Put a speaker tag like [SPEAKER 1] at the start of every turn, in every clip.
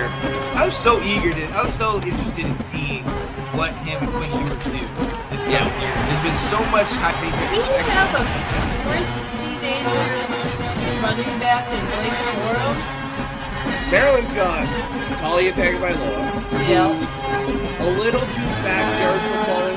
[SPEAKER 1] there. I'm so interested in seeing what him and Quinn Ewers do this year. There's been so much hype.
[SPEAKER 2] We should have a pretty dangerous running back in Blake Corum.
[SPEAKER 3] Maryland's gone. Talia tagged by Loa.
[SPEAKER 2] Yeah.
[SPEAKER 3] A little too backyard football.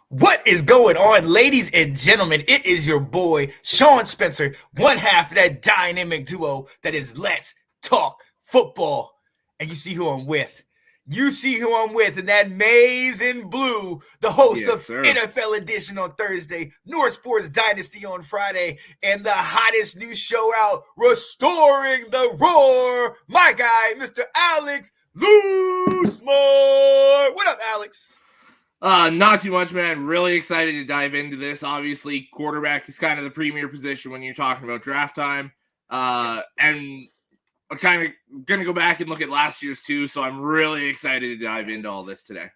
[SPEAKER 1] What is going on, ladies and gentlemen? It is your boy, Sean Spencer, one half of that dynamic duo that is Let's Talk Football. And you see who I'm with. You see who I'm with in that maize in blue, the host of NFL Edition on Thursday, North Sports Dynasty on Friday, and the hottest new show out, Restoring the Roar, my guy, Mr. Alex Loosemore. What up, Alex?
[SPEAKER 3] Not too much, man. Really excited to dive into this. Obviously, quarterback is kind of the premier position when you're talking about draft time. And I'm kind of going to go back and look at last year's too, so I'm really excited to dive into all this today.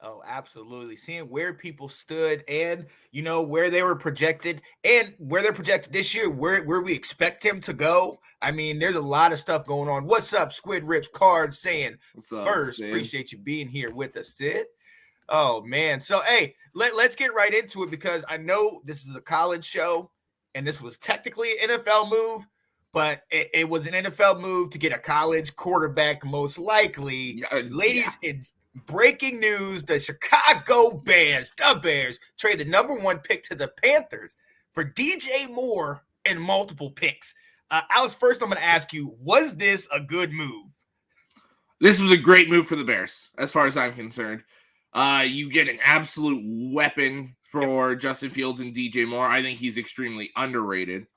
[SPEAKER 1] Oh, absolutely. Seeing where people stood and, you know, where they were projected and where they're projected this year, where we expect him to go. I mean, there's a lot of stuff going on. What's up, Squid Rips Cards saying first, Sid? Appreciate you being here with us, Sid. Oh, man. So, hey, let's get right into it because I know this is a college show and this was technically an NFL move, but it was an NFL move to get a college quarterback most likely. Ladies, in breaking news, the Chicago Bears, trade the number one pick to the Panthers for DJ Moore and multiple picks. Alex, first I'm going to ask you, was this a good move?
[SPEAKER 3] This was a great move for the Bears, as far as I'm concerned. You get an absolute weapon for Justin Fields and DJ Moore. I think he's extremely underrated.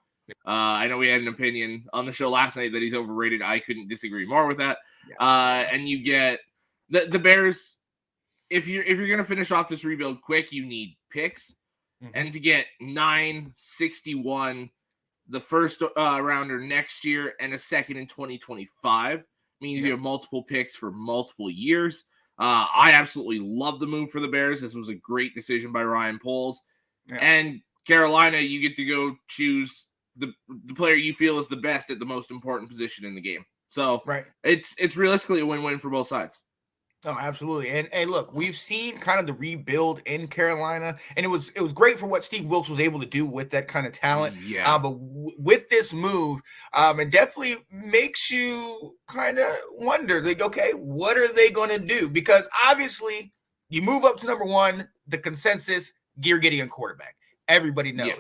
[SPEAKER 3] I know we had an opinion on the show last night that he's overrated. I couldn't disagree more with that. And you get the Bears. If you're going to finish off this rebuild quick, you need picks. Mm-hmm. And to get 961, the first rounder next year and a second in 2025 means you have multiple picks for multiple years. I absolutely love the move for the Bears. This was a great decision by Ryan Poles. And Carolina, you get to go choose the player you feel is the best at the most important position in the game. So it's realistically a win-win for both sides.
[SPEAKER 1] Oh, absolutely. And hey, look, we've seen kind of the rebuild in Carolina, and it was great for what Steve Wilkes was able to do with that kind of talent. But with this move, it definitely makes you kind of wonder, like, okay, what are they going to do? Because obviously, you move up to number one, the consensus, you're getting a quarterback. Everybody knows. Yeah.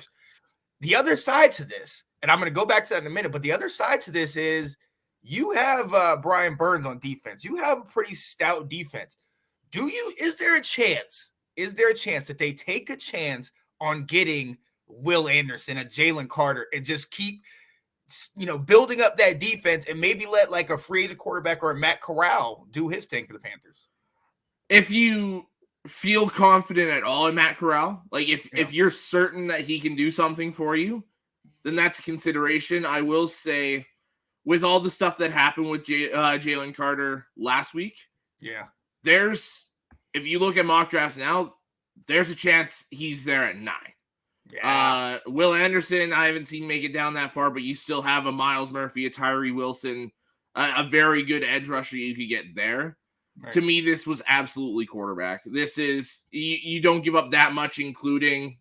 [SPEAKER 1] The other side to this, and I'm going to go back to that in a minute, but the other side to this is, you have Brian Burns on defense. You have a pretty stout defense. Is there a chance that they take a chance on getting Will Anderson, a Jalen Carter, and just keep, building up that defense and maybe let like a free agent quarterback or a Matt Corral do his thing for the Panthers?
[SPEAKER 3] If you feel confident at all in Matt Corral, like if you're certain that he can do something for you, then that's a consideration. I will say, with all the stuff that happened with Jalen Carter last week, if you look at mock drafts now, there's a chance he's there at 9. Will Anderson, I haven't seen make it down that far, but you still have a Miles Murphy, a Tyree Wilson, a very good edge rusher you could get there. Right. To me, this was absolutely quarterback. This is, you don't give up that much, including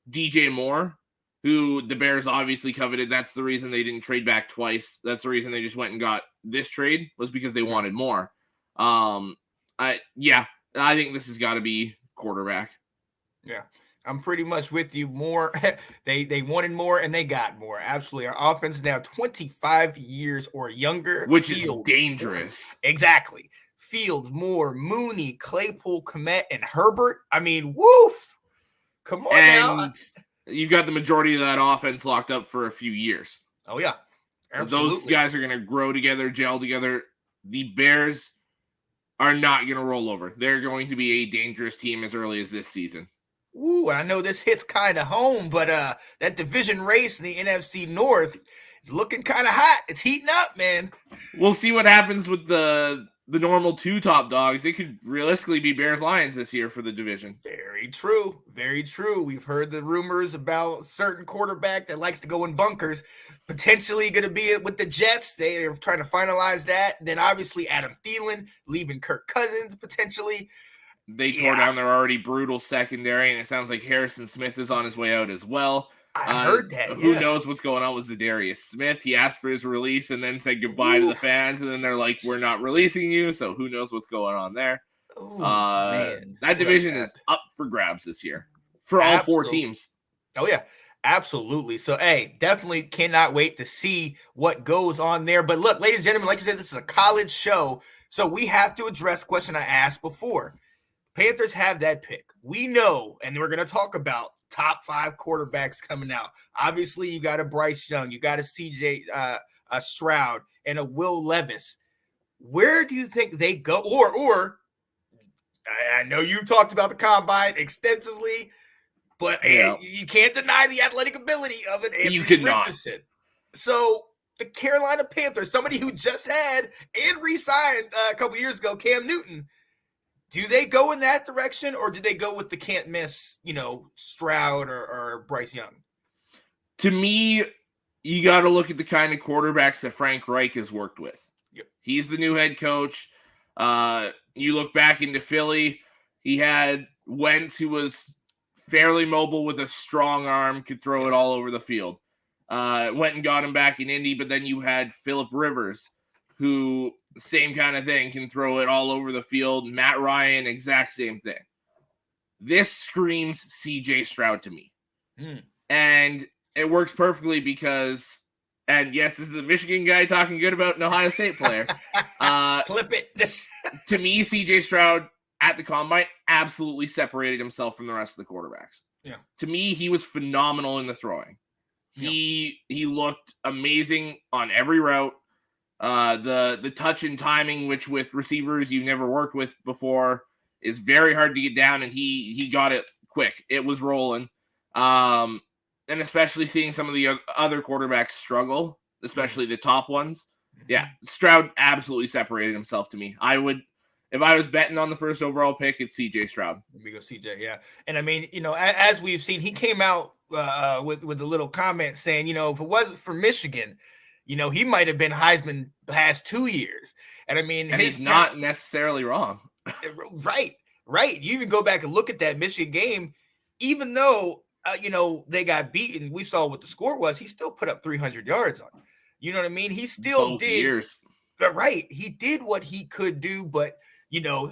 [SPEAKER 3] DJ Moore, who the Bears obviously coveted. That's the reason they didn't trade back twice. That's the reason they just went and got this trade, was because they wanted more. I think this has got to be quarterback.
[SPEAKER 1] Yeah, I'm pretty much with you. More, they wanted more and they got more. Absolutely. Our offense is now 25 years or younger.
[SPEAKER 3] Which is dangerous.
[SPEAKER 1] Exactly. Fields, Moore, Mooney, Claypool, Kmet, and Herbert. I mean, woof. Come on now.
[SPEAKER 3] You've got the majority of that offense locked up for a few years.
[SPEAKER 1] Oh, yeah. Absolutely.
[SPEAKER 3] Those guys are going to grow together, gel together. The Bears are not going to roll over. They're going to be a dangerous team as early as this season.
[SPEAKER 1] Ooh, I know this hits kind of home, but that division race in the NFC North is looking kind of hot. It's heating up, man.
[SPEAKER 3] We'll see what happens with the the normal 2 top dogs, it could realistically be Bears-Lions this year for the division.
[SPEAKER 1] Very true. Very true. We've heard the rumors about a certain quarterback that likes to go in bunkers, potentially going to be with the Jets. They are trying to finalize that. Then obviously Adam Thielen leaving Kirk Cousins potentially.
[SPEAKER 3] They tore down their already brutal secondary, and it sounds like Harrison Smith is on his way out as well.
[SPEAKER 1] I heard that.
[SPEAKER 3] Who knows what's going on with Zadarius Smith? He asked for his release and then said goodbye to the fans, and then they're like, "We're not releasing you." So who knows what's going on there? Man. That division is up for grabs this year for all 4 teams.
[SPEAKER 1] Oh yeah, absolutely. So hey, definitely cannot wait to see what goes on there. But look, ladies and gentlemen, like I said, this is a college show, so we have to address a question I asked before. Panthers have that pick. We know, and we're going to talk about top 5 quarterbacks coming out. Obviously, you got a Bryce Young, you got a CJ Stroud, and a Will Levis. Where do you think they go? Or I know you talked about the combine extensively, but you can't deny the athletic ability of an Anthony Richardson. So the Carolina Panthers, somebody who just had and re-signed a couple years ago, Cam Newton. Do they go in that direction, or do they go with the can't miss, Stroud or Bryce Young?
[SPEAKER 3] To me, you got to look at the kind of quarterbacks that Frank Reich has worked with.
[SPEAKER 1] Yep.
[SPEAKER 3] He's the new head coach. You look back into Philly, he had Wentz, who was fairly mobile with a strong arm, could throw it all over the field. Went and got him back in Indy, but then you had Phillip Rivers, who same kind of thing, can throw it all over the field. Matt Ryan, exact same thing. This screams CJ Stroud to me. And it works perfectly because, and yes, this is a Michigan guy talking good about an Ohio State player.
[SPEAKER 1] Clip it.
[SPEAKER 3] To me, CJ Stroud at the combine absolutely separated himself from the rest of the quarterbacks.
[SPEAKER 1] Yeah.
[SPEAKER 3] To me, he was phenomenal in the throwing. He looked amazing on every route. The touch and timing, which with receivers you've never worked with before, is very hard to get down, and he got it quick. It was rolling. And especially seeing some of the other quarterbacks struggle, especially the top ones. Yeah, Stroud absolutely separated himself to me. I would, if I was betting on the first overall pick, it's CJ Stroud.
[SPEAKER 1] Let me go CJ, yeah. And I mean, as we've seen, he came out with a little comment saying, if it wasn't for Michigan, he might have been Heisman past 2 years. And I mean,
[SPEAKER 3] he's not necessarily wrong.
[SPEAKER 1] Right. You even go back and look at that Michigan game, even though, they got beaten, we saw what the score was, he still put up 300 yards on it. You know what I mean? He still
[SPEAKER 3] Both
[SPEAKER 1] did.
[SPEAKER 3] Years.
[SPEAKER 1] Right. He did what he could do, but,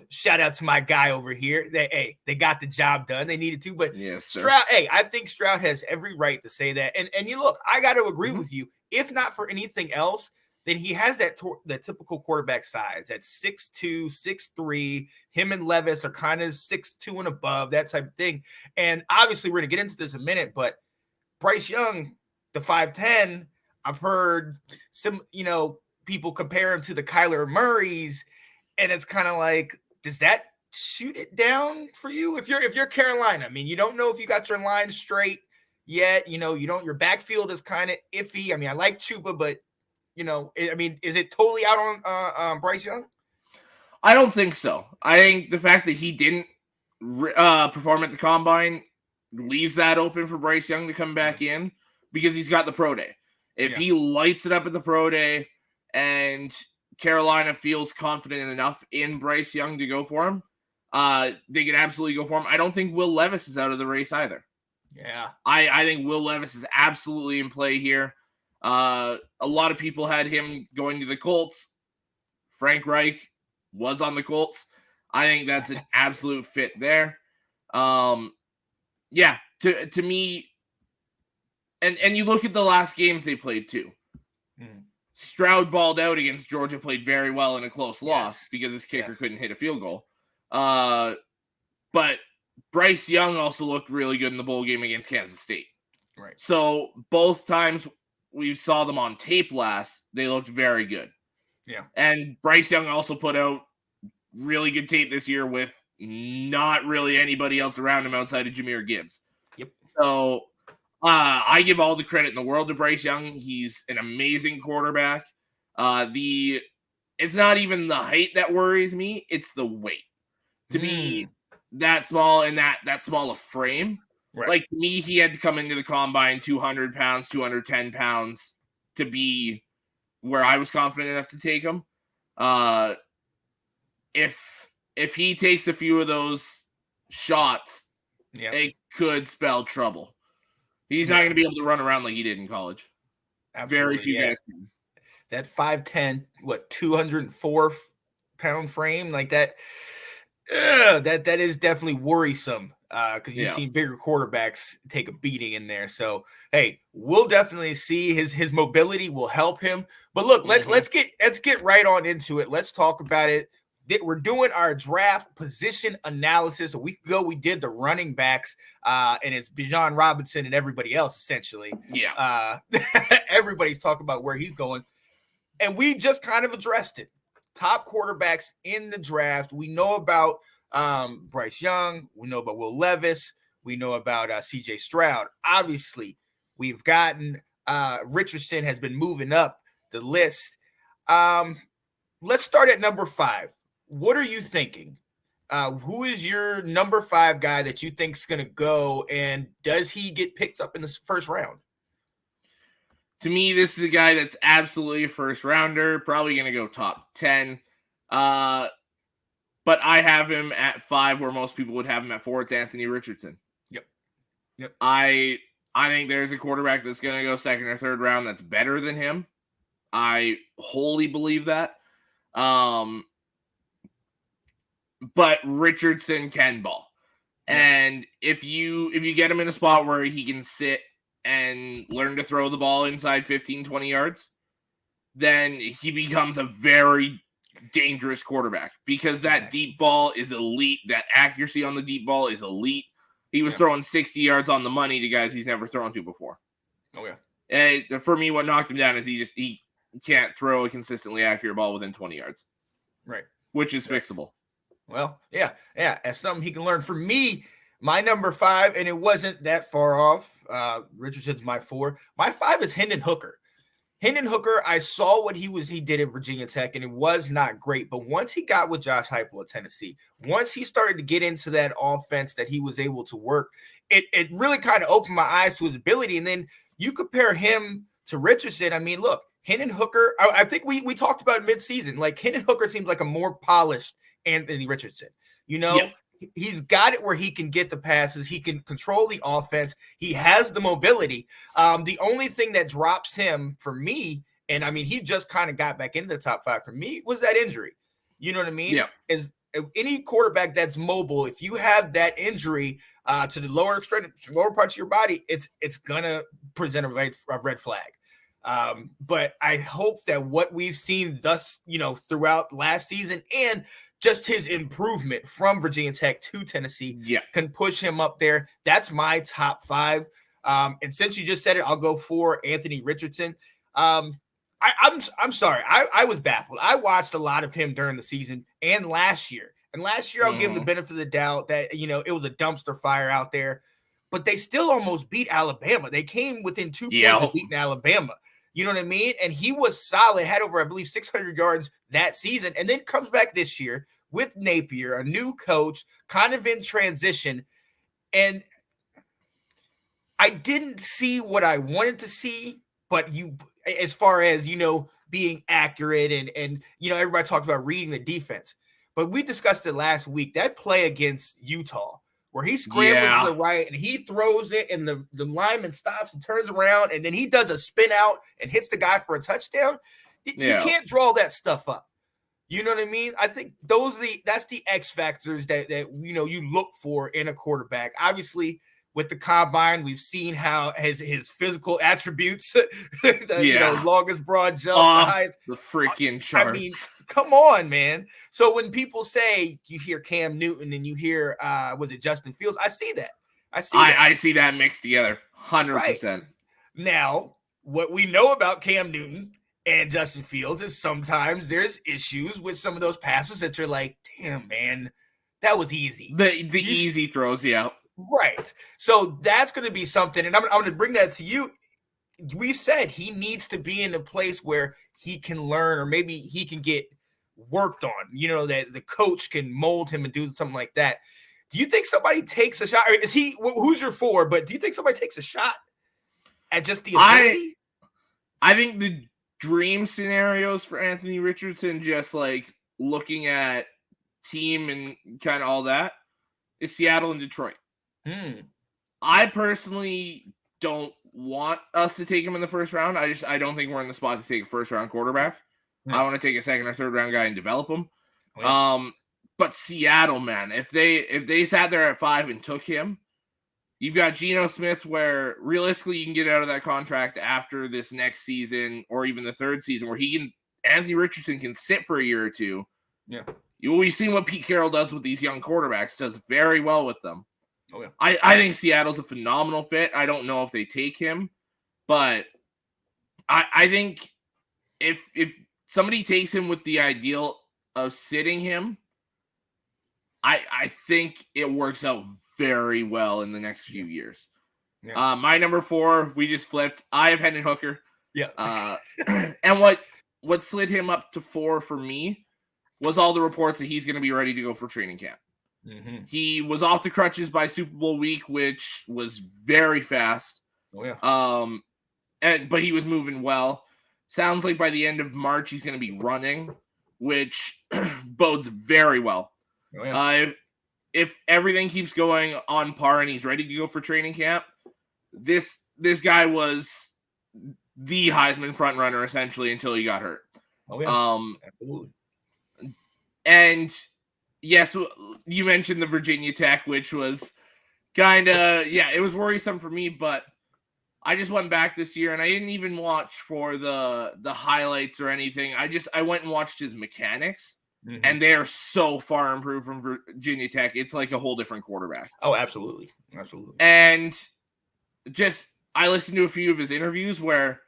[SPEAKER 1] shout out to my guy over here. They got the job done. They needed to, but
[SPEAKER 3] yes,
[SPEAKER 1] Stroud, I think Stroud has every right to say that. And you look, I got to agree with you. If not for anything else, then he has that typical quarterback size at 6'2", 6'3". Him and Levis are kind of 6'2" and above, that type of thing. And obviously, we're going to get into this in a minute, but Bryce Young, the 5'10", I've heard some, people compare him to the Kyler Murrays, and it's kind of like, does that shoot it down for you? If you're Carolina, I mean, you don't know if you got your line straight yet. Your backfield is kind of iffy. I mean, I like Chuba, but is it totally out on Bryce Young?
[SPEAKER 3] I don't think so. I think the fact that he didn't perform at the combine leaves that open for Bryce Young to come back in because he's got the pro day. If he lights it up at the pro day and Carolina feels confident enough in Bryce Young to go for him, they could absolutely go for him. I don't think Will Levis is out of the race either.
[SPEAKER 1] Yeah.
[SPEAKER 3] I think Will Levis is absolutely in play here. A lot of people had him going to the Colts. Frank Reich was on the Colts. I think that's an absolute fit there. To me, and you look at the last games they played too. Stroud balled out against Georgia, played very well in a close loss because his kicker couldn't hit a field goal. But Bryce Young also looked really good in the bowl game against Kansas State.
[SPEAKER 1] Right.
[SPEAKER 3] So both times we saw them on tape last, they looked very good.
[SPEAKER 1] Yeah.
[SPEAKER 3] And Bryce Young also put out really good tape this year with not really anybody else around him outside of Jahmyr Gibbs.
[SPEAKER 1] Yep.
[SPEAKER 3] So I give all the credit in the world to Bryce Young. He's an amazing quarterback. The it's not even the height that worries me, it's the weight. To be that small and that small a frame.
[SPEAKER 1] Right.
[SPEAKER 3] Like, to me, he had to come into the combine 200 pounds, 210 pounds to be where I was confident enough to take him. If he takes a few of those shots, it could spell trouble. He's not going to be able to run around like he did in college.
[SPEAKER 1] Absolutely,
[SPEAKER 3] very few guys can.
[SPEAKER 1] That 5'10", 204-pound frame, like that. That is definitely worrisome because you've seen bigger quarterbacks take a beating in there. So hey, we'll definitely see his mobility will help him. But look, let's get right on into it. Let's talk about it. We're doing our draft position analysis. A week ago, we did the running backs, and it's Bijan Robinson and everybody else essentially.
[SPEAKER 3] Yeah,
[SPEAKER 1] everybody's talking about where he's going, and we just kind of addressed it. Top quarterbacks in the draft. We know about Bryce Young. We know about Will Levis. We know about CJ Stroud. Obviously, we've gotten Richardson has been moving up the list. Let's start at number 5. What are you thinking? Who is your number 5 guy that you think is going to go, and does he get picked up in the first round?
[SPEAKER 3] To me, this is a guy that's absolutely a first rounder, probably going to go top 10. But I have him at 5 where most people would have him at 4. It's Anthony Richardson.
[SPEAKER 1] Yep.
[SPEAKER 3] I think there's a quarterback that's going to go second or third round that's better than him. I wholly believe that. But Richardson can ball. And if you get him in a spot where he can sit and learn to throw the ball inside 15, 20 yards, then he becomes a very dangerous quarterback because that deep ball is elite. That accuracy on the deep ball is elite. He was throwing 60 yards on the money to guys he's never thrown to before.
[SPEAKER 1] Oh, yeah.
[SPEAKER 3] And for me, what knocked him down is he can't throw a consistently accurate ball within 20 yards.
[SPEAKER 1] Right.
[SPEAKER 3] Which is fixable.
[SPEAKER 1] Well, yeah. As something he can learn. For me, my number 5, and it wasn't that far off. Richardson's my 4. My 5 is Hendon Hooker. Hendon Hooker, I saw what he did at Virginia Tech, and it was not great. But once he got with Josh Heupel at Tennessee, once he started to get into that offense that he was able to work, it really kind of opened my eyes to his ability. And then you compare him to Richardson. I mean, look, Hendon Hooker, I think we talked about midseason. Like, Hendon Hooker seems like a more polished Anthony Richardson. He's got it where he can get the passes. He can control the offense. He has the mobility. The only thing that drops him for me, and I mean, he just kind of got back into the top 5 for me, was that injury. You know what I mean?
[SPEAKER 3] Yeah.
[SPEAKER 1] Is any quarterback that's mobile, if you have that injury to the lower parts of your body, it's gonna present a red flag. But I hope that what we've seen throughout last season and just his improvement from Virginia Tech to Tennessee can push him up there. That's my top 5. And since you just said it, I'll go for Anthony Richardson. I'm sorry. I was baffled. I watched a lot of him during the season and last year. And last year, I'll give him the benefit of the doubt that, it was a dumpster fire out there. But they still almost beat Alabama. They came within 2 points of beating Alabama. You know what I mean? And he was solid, had over, I believe, 600 yards that season, and then comes back this year with Napier, a new coach, kind of in transition. And I didn't see what I wanted to see, but as far as, being accurate and everybody talked about reading the defense. But we discussed it last week, that play against Utah, where he scrambles to the right and he throws it and the lineman stops and turns around and then he does a spin out and hits the guy for a touchdown. You can't draw that stuff up. You know what I mean? I think that's the X factors that you look for in a quarterback. Obviously, with the combine, we've seen how his physical attributes, longest broad jump,
[SPEAKER 3] the freaking charts.
[SPEAKER 1] I mean, come on, man. So when people say you hear Cam Newton and you hear was it Justin Fields, I see that. I
[SPEAKER 3] see that mixed together 100%.
[SPEAKER 1] Right. Now, what we know about Cam Newton and Justin Fields is sometimes there's issues with some of those passes that you're like, damn, man, that was easy.
[SPEAKER 3] The easy throws,
[SPEAKER 1] Right. So that's going to be something, and I'm going to bring that to you. We said he needs to be in a place where he can learn, or maybe he can get worked on, that the coach can mold him and do something like that. Do you think somebody takes a shot? Or is he, who's your 4? But do you think somebody takes a shot at just the ability?
[SPEAKER 3] I think the dream scenarios for Anthony Richardson, just like looking at team and kind of all that, is Seattle and Detroit. I personally don't want us to take him in the first round. I don't think we're in the spot to take a first round quarterback. I want to take a second or third round guy and develop him. But Seattle, man, if they sat there at 5 and took him, you've got Geno Smith, where realistically you can get out of that contract after this next season or even the third season, where Anthony Richardson can sit for a year or two.
[SPEAKER 1] Yeah.
[SPEAKER 3] We've seen what Pete Carroll does with these young quarterbacks, does very well with them.
[SPEAKER 1] Oh, yeah.
[SPEAKER 3] I think Seattle's a phenomenal fit. I don't know if they take him, but I think if somebody takes him with the ideal of sitting him, I think it works out very well in the next few years. Yeah. My number 4, we just flipped. I have Hendon Hooker.
[SPEAKER 1] Yeah.
[SPEAKER 3] And what slid him up to 4 for me was all the reports that he's going to be ready to go for training camp. He was off the crutches by Super Bowl week, which was very fast.
[SPEAKER 1] Oh yeah.
[SPEAKER 3] But he was moving well. Sounds like by the end of March he's going to be running, which bodes very well.
[SPEAKER 1] Oh yeah.
[SPEAKER 3] If everything keeps going on par and he's ready to go for training camp, this guy was the Heisman front runner essentially until he got hurt.
[SPEAKER 1] Oh yeah. Absolutely.
[SPEAKER 3] And yes, you mentioned the Virginia Tech, which was kind of, it was worrisome for me, but I just went back this year and I didn't even watch for the highlights or anything. I went and watched his mechanics, and they are so far improved from Virginia Tech. It's like a whole different quarterback.
[SPEAKER 1] Oh, absolutely. Absolutely.
[SPEAKER 3] And I listened to a few of his interviews where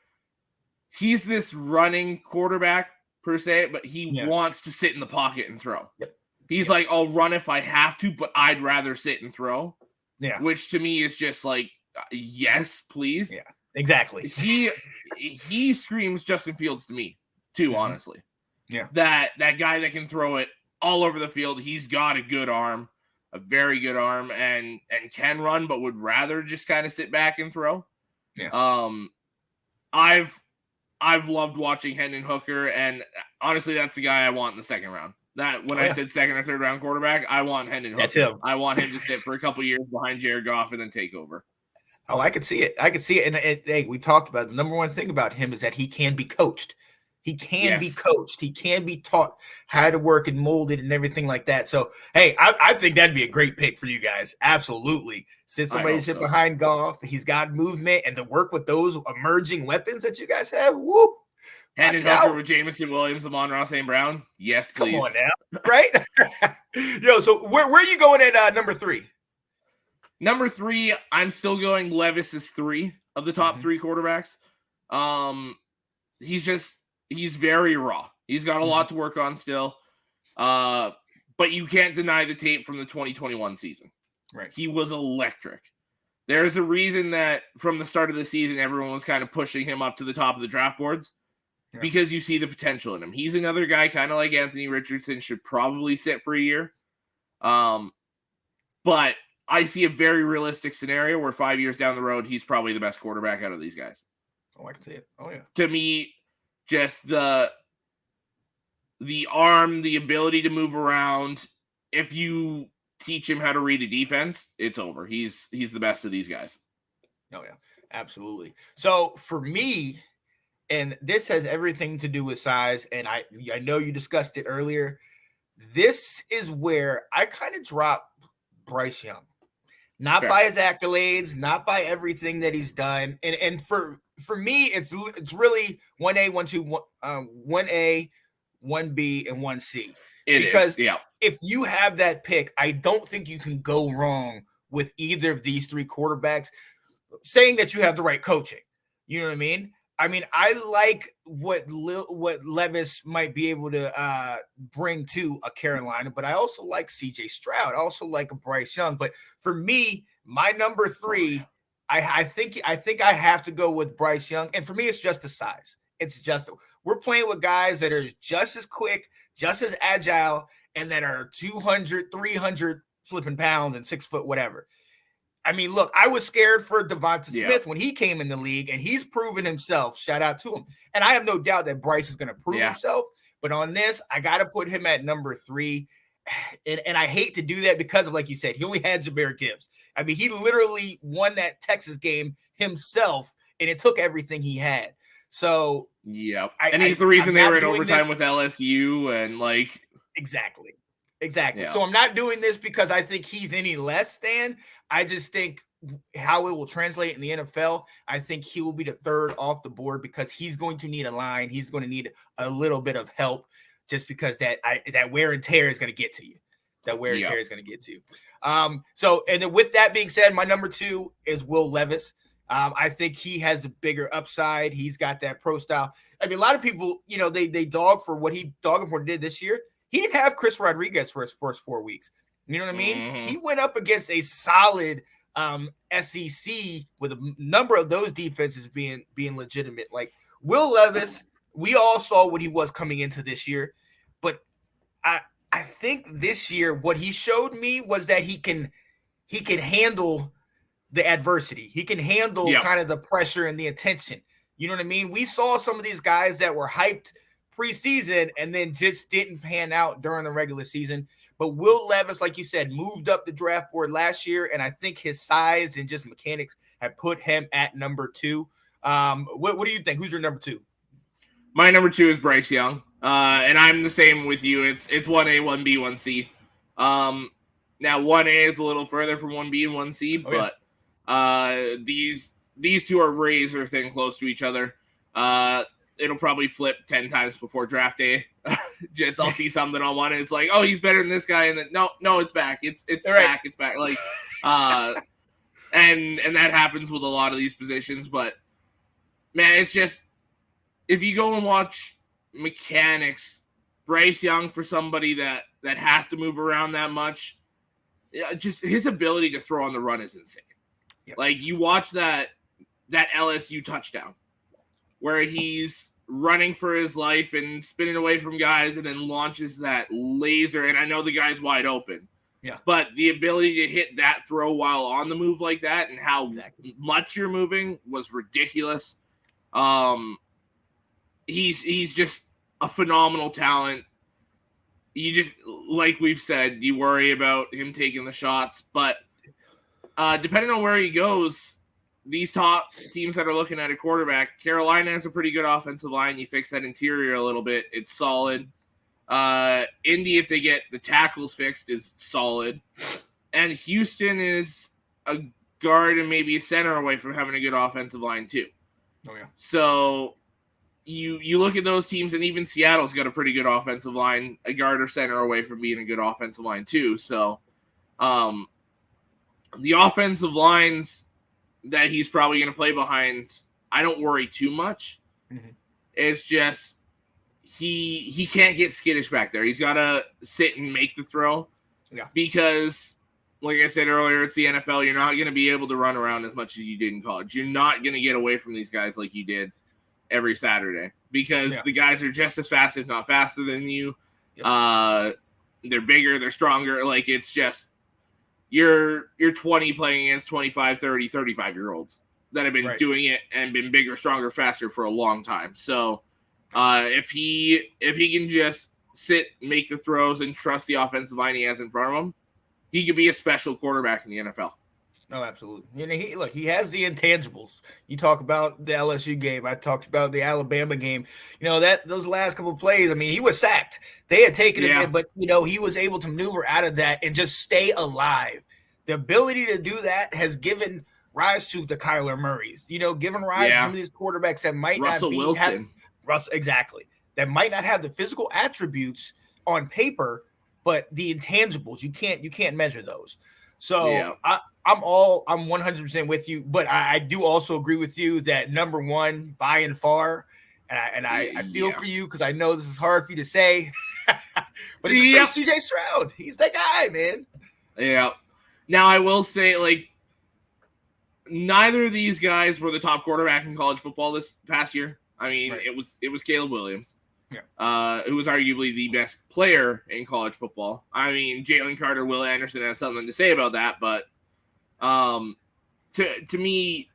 [SPEAKER 3] he's this running quarterback per se, but he wants to sit in the pocket and throw.
[SPEAKER 1] Yep.
[SPEAKER 3] He's like, I'll run if I have to, but I'd rather sit and throw.
[SPEAKER 1] Yeah.
[SPEAKER 3] Which to me is just like, yes, please.
[SPEAKER 1] Yeah, exactly.
[SPEAKER 3] He screams Justin Fields to me too, honestly.
[SPEAKER 1] Yeah.
[SPEAKER 3] That guy that can throw it all over the field. He's got a good arm, a very good arm, and can run, but would rather just kind of sit back and throw.
[SPEAKER 1] Yeah.
[SPEAKER 3] I've loved watching Hendon Hooker, and honestly, that's the guy I want in the second round. That when I said second or third round quarterback, I want Hendon Hooker.
[SPEAKER 1] That's him.
[SPEAKER 3] I want him to sit for a couple years behind Jared Goff and then take over.
[SPEAKER 1] Oh, I could see it. And hey, we talked about the number one thing about him is that he can be coached. He can be coached. He can be taught how to work and molded and everything like that. So, hey, I think that'd be a great pick for you guys. Absolutely. Sit behind Goff. He's got movement, and to work with those emerging weapons that you guys have. Woo!
[SPEAKER 3] Hendon Hooker with Jameson Williams, Amon-Ra St. Brown. Yes, please.
[SPEAKER 1] Come on now. Right? Yo, so where are you going at number 3?
[SPEAKER 3] Number 3, I'm still going Levis is 3 of the top 3 quarterbacks. He's very raw. He's got a lot to work on still. But you can't deny the tape from the 2021 season.
[SPEAKER 1] Right.
[SPEAKER 3] He was electric. There's a reason that from the start of the season, everyone was kind of pushing him up to the top of the draft boards because you see the potential in him. He's another guy kind of like Anthony Richardson, should probably sit for a year. But I see a very realistic scenario where 5 years down the road, he's probably the best quarterback out of these guys.
[SPEAKER 1] Oh, I can see it. Oh, yeah.
[SPEAKER 3] To me, just the arm, the ability to move around. If you teach him how to read a defense, it's over. He's the best of these guys.
[SPEAKER 1] Oh, yeah. Absolutely. So for me, and this has everything to do with size, and I know you discussed it earlier, this is where I kind of drop Bryce Young. Not by his accolades, not by everything that he's done. And for me, it's really 1A, 1-2, 1A, 1B, and 1C. Because if you have that pick, I don't think you can go wrong with either of these 3 quarterbacks, saying that you have the right coaching. You know what I mean? I like what Levis might be able to bring to a Carolina, but I also like CJ Stroud. I also like a Bryce Young. But for me, my number 3, I think I have to go with Bryce Young. And for me, it's just the size. it's just we're playing with guys that are just as quick, just as agile, and that are 200, 300 flipping pounds and 6 foot whatever. I mean, look, I was scared for Devonta Smith when he came in the league, and he's proven himself. Shout out to him. And I have no doubt that Bryce is going to prove himself. But on this, I got to put him at number 3. And I hate to do that because of, like you said, he only had Jahmyr Gibbs. I mean, he literally won that Texas game himself, and it took everything he had. So,
[SPEAKER 3] and he's the reason they were in overtime with LSU and like
[SPEAKER 1] exactly. Yeah. So I'm not doing this because I think he's any less than. I just think how it will translate in the NFL, I think he will be the 3rd off the board because he's going to need a line. He's going to need a little bit of help just because that wear and tear is going to get to you. That wear and tear is going to get to you. So, and then with that being said, my number 2 is Will Levis. I think he has the bigger upside. He's got that pro style. I mean, a lot of people, they dog for what he did this year. He didn't have Chris Rodriguez for his first 4 weeks. You know what I mean? Mm-hmm. He went up against a solid SEC with a number of those defenses being legitimate. Like Will Levis, we all saw what he was coming into this year, but I think this year what he showed me was that he can handle the adversity. He can handle kind of the pressure and the attention. You know what I mean? We saw some of these guys that were hyped preseason and then just didn't pan out during the regular season. But Will Levis, like you said, moved up the draft board last year, and I think his size and just mechanics have put him at number 2. What do you think? Who's your number 2?
[SPEAKER 3] My number 2 is Bryce Young, and I'm the same with you. It's 1A, 1B, 1C. Now 1A is a little further from 1B and 1C, but these two are razor thin close to each other. It'll probably flip 10 times before draft day. Just I'll see something on one and it's like, oh, he's better than this guy, and then no, it's back. It's back. It's back. Like, and that happens with a lot of these positions. But man, it's just if you go and watch mechanics, Bryce Young for somebody that has to move around that much, just his ability to throw on the run is insane. Yep. Like you watch that LSU touchdown where he's running for his life and spinning away from guys and then launches that laser. And I know the guy's wide open. Yeah. But the ability to hit that throw while on the move like that and how much you're moving was ridiculous. He's just a phenomenal talent. You just, like we've said, you worry about him taking the shots. But depending on where he goes, these top teams that are looking at a quarterback, Carolina has a pretty good offensive line. You fix that interior a little bit, it's solid. Indy, if they get the tackles fixed, is solid. And Houston is a guard and maybe a center away from having a good offensive line too. Oh yeah. So you look at those teams, and even Seattle's got a pretty good offensive line, a guard or center away from being a good offensive line too. So the offensive lines that he's probably going to play behind, I don't worry too much. Mm-hmm. It's just he can't get skittish back there. He's got to sit and make the throw. Yeah. Because, like I said earlier, it's the NFL. You're not going to be able to run around as much as you did in college. You're not going to get away from these guys like you did every Saturday because the guys are just as fast, if not faster than you. Yep. They're bigger, they're stronger. Like, it's just you're 20 playing against 25, 30, 35-year-olds that have been doing it and been bigger, stronger, faster for a long time. So if he can just sit, make the throws, and trust the offensive line he has in front of him, he could be a special quarterback in the NFL.
[SPEAKER 1] No, absolutely. And he has the intangibles. You talk about the LSU game. I talked about the Alabama game. Those last couple of plays, I mean, he was sacked. They had taken him in, but, he was able to maneuver out of that and just stay alive. The ability to do that has given rise to the Kyler Murrays, given rise to some of these quarterbacks that might
[SPEAKER 3] Russell
[SPEAKER 1] not be
[SPEAKER 3] Wilson.
[SPEAKER 1] Exactly. That might not have the physical attributes on paper, but the intangibles, you can't measure those. So I'm 100% with you, but I do also agree with you that number one by and far, and I feel for you because I know this is hard for you to say, but it's CJ Stroud. He's that guy, man.
[SPEAKER 3] Yeah. Now I will say, neither of these guys were the top quarterback in college football this past year. I mean,
[SPEAKER 1] Right.
[SPEAKER 3] it was Caleb Williams,
[SPEAKER 1] Yeah.
[SPEAKER 3] who was arguably the best player in college football. I mean, Jalen Carter, Will Anderson has something to say about that, but to me,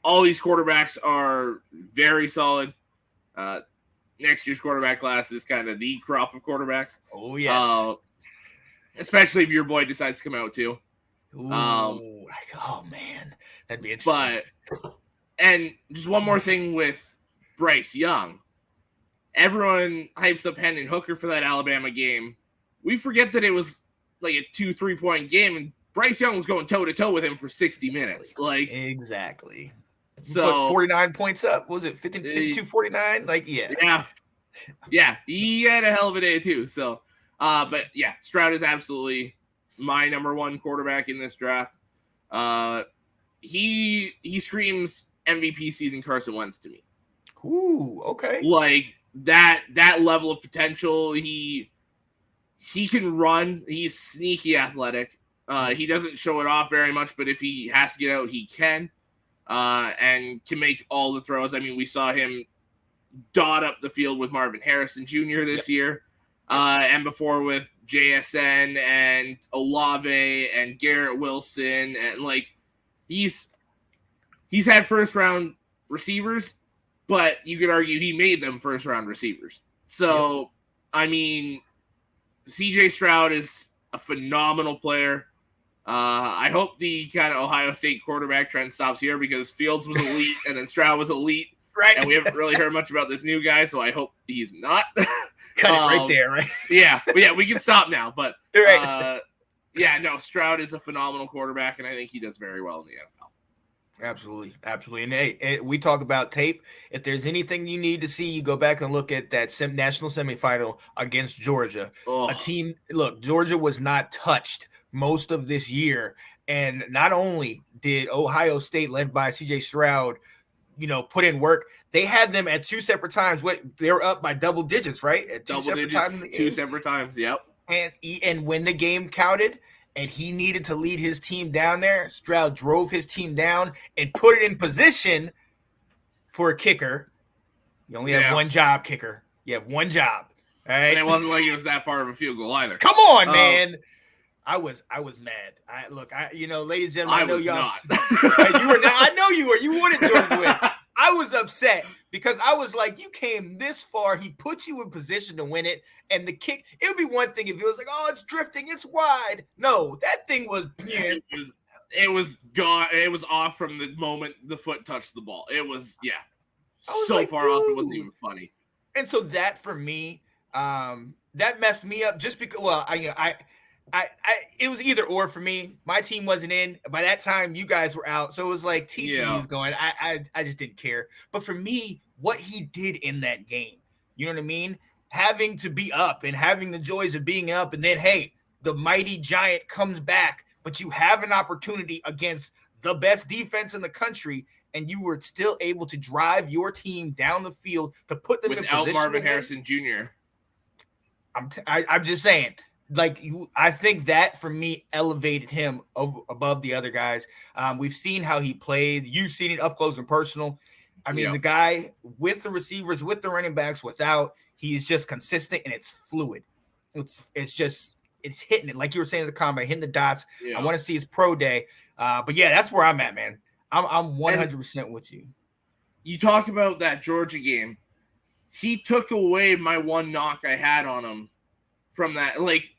[SPEAKER 3] all these quarterbacks are very solid. Next year's quarterback class is kind of the crop of quarterbacks.
[SPEAKER 1] Oh, yes.
[SPEAKER 3] Especially if your boy decides to come out too.
[SPEAKER 1] Ooh, oh man, that'd be interesting.
[SPEAKER 3] And just one more thing with Bryce Young. Everyone hypes up Hendon Hooker for that Alabama game. We forget that it was like a 2-3 point game, and Bryce Young was going toe to toe with him for 60 minutes. Like
[SPEAKER 1] exactly.
[SPEAKER 3] So
[SPEAKER 1] 49 points up. Was it 52-49? Like
[SPEAKER 3] yeah. He had a hell of a day too. So, but yeah, Stroud is absolutely my number one quarterback in this draft. He screams MVP season Carson Wentz to me.
[SPEAKER 1] Ooh, okay.
[SPEAKER 3] Like that level of potential. He can run. He's sneaky athletic. He doesn't show it off very much, but if he has to get out, he can. And can make all the throws. I mean, we saw him dot up the field with Marvin Harrison Jr. this year, and before with JSN and Olave and Garrett Wilson, and like he's had first round receivers, but you could argue he made them first round receivers. So I mean, CJ Stroud is a phenomenal player. I hope the kind of Ohio State quarterback trend stops here because Fields was elite and then Stroud was elite.
[SPEAKER 1] Right.
[SPEAKER 3] And we haven't really heard much about this new guy, so I hope he's not.
[SPEAKER 1] Cut it right there, right?
[SPEAKER 3] Yeah, we can stop now. But Stroud is a phenomenal quarterback, and I think he does very well in the NFL.
[SPEAKER 1] Absolutely. And hey, we talk about tape. If there's anything you need to see, you go back and look at that national semifinal against Georgia. A team, look, Georgia was not touched most of this year. And not only did Ohio State, led by CJ Stroud, put in work, they had them at two separate times. They were up by double digits, right? At
[SPEAKER 3] two separate times. Yep.
[SPEAKER 1] And when the game counted and he needed to lead his team down there, Stroud drove his team down and put it in position for a kicker. You only have one job, kicker. You have one job. All right.
[SPEAKER 3] And it wasn't like it was that far of a field goal either.
[SPEAKER 1] Come on, man. I was mad. Ladies and gentlemen, I know y'all. You were not. I know you were. You wanted Georgia to win. I was upset because I was like, you came this far. He put you in position to win it. And the kick, it would be one thing if it was like, oh, it's drifting, it's wide. No, that thing was.
[SPEAKER 3] It was gone. It was off from the moment the foot touched the ball. It was so like, far off. It wasn't even funny.
[SPEAKER 1] And so that for me, that messed me up just because. Well, it was either or for me. My team wasn't in. By that time, you guys were out. So it was like TCU was going. I just didn't care. But for me, what he did in that game, you know what I mean? Having to be up and having the joys of being up. And then, hey, the mighty giant comes back. But you have an opportunity against the best defense in the country. And you were still able to drive your team down the field to put them in position.
[SPEAKER 3] Without Marvin Harrison Jr.
[SPEAKER 1] I'm just saying. Like, I think that for me elevated him above the other guys. We've seen how he played. You've seen it up close and personal. I mean, the guy with the receivers, with the running backs, he's just consistent and it's fluid. It's hitting it. Like you were saying at the combine, hitting the dots. I want to see his pro day. But yeah, that's where I'm at, man. I'm 100% with you.
[SPEAKER 3] You talk about that Georgia game. He took away my one knock I had on him from that. Like,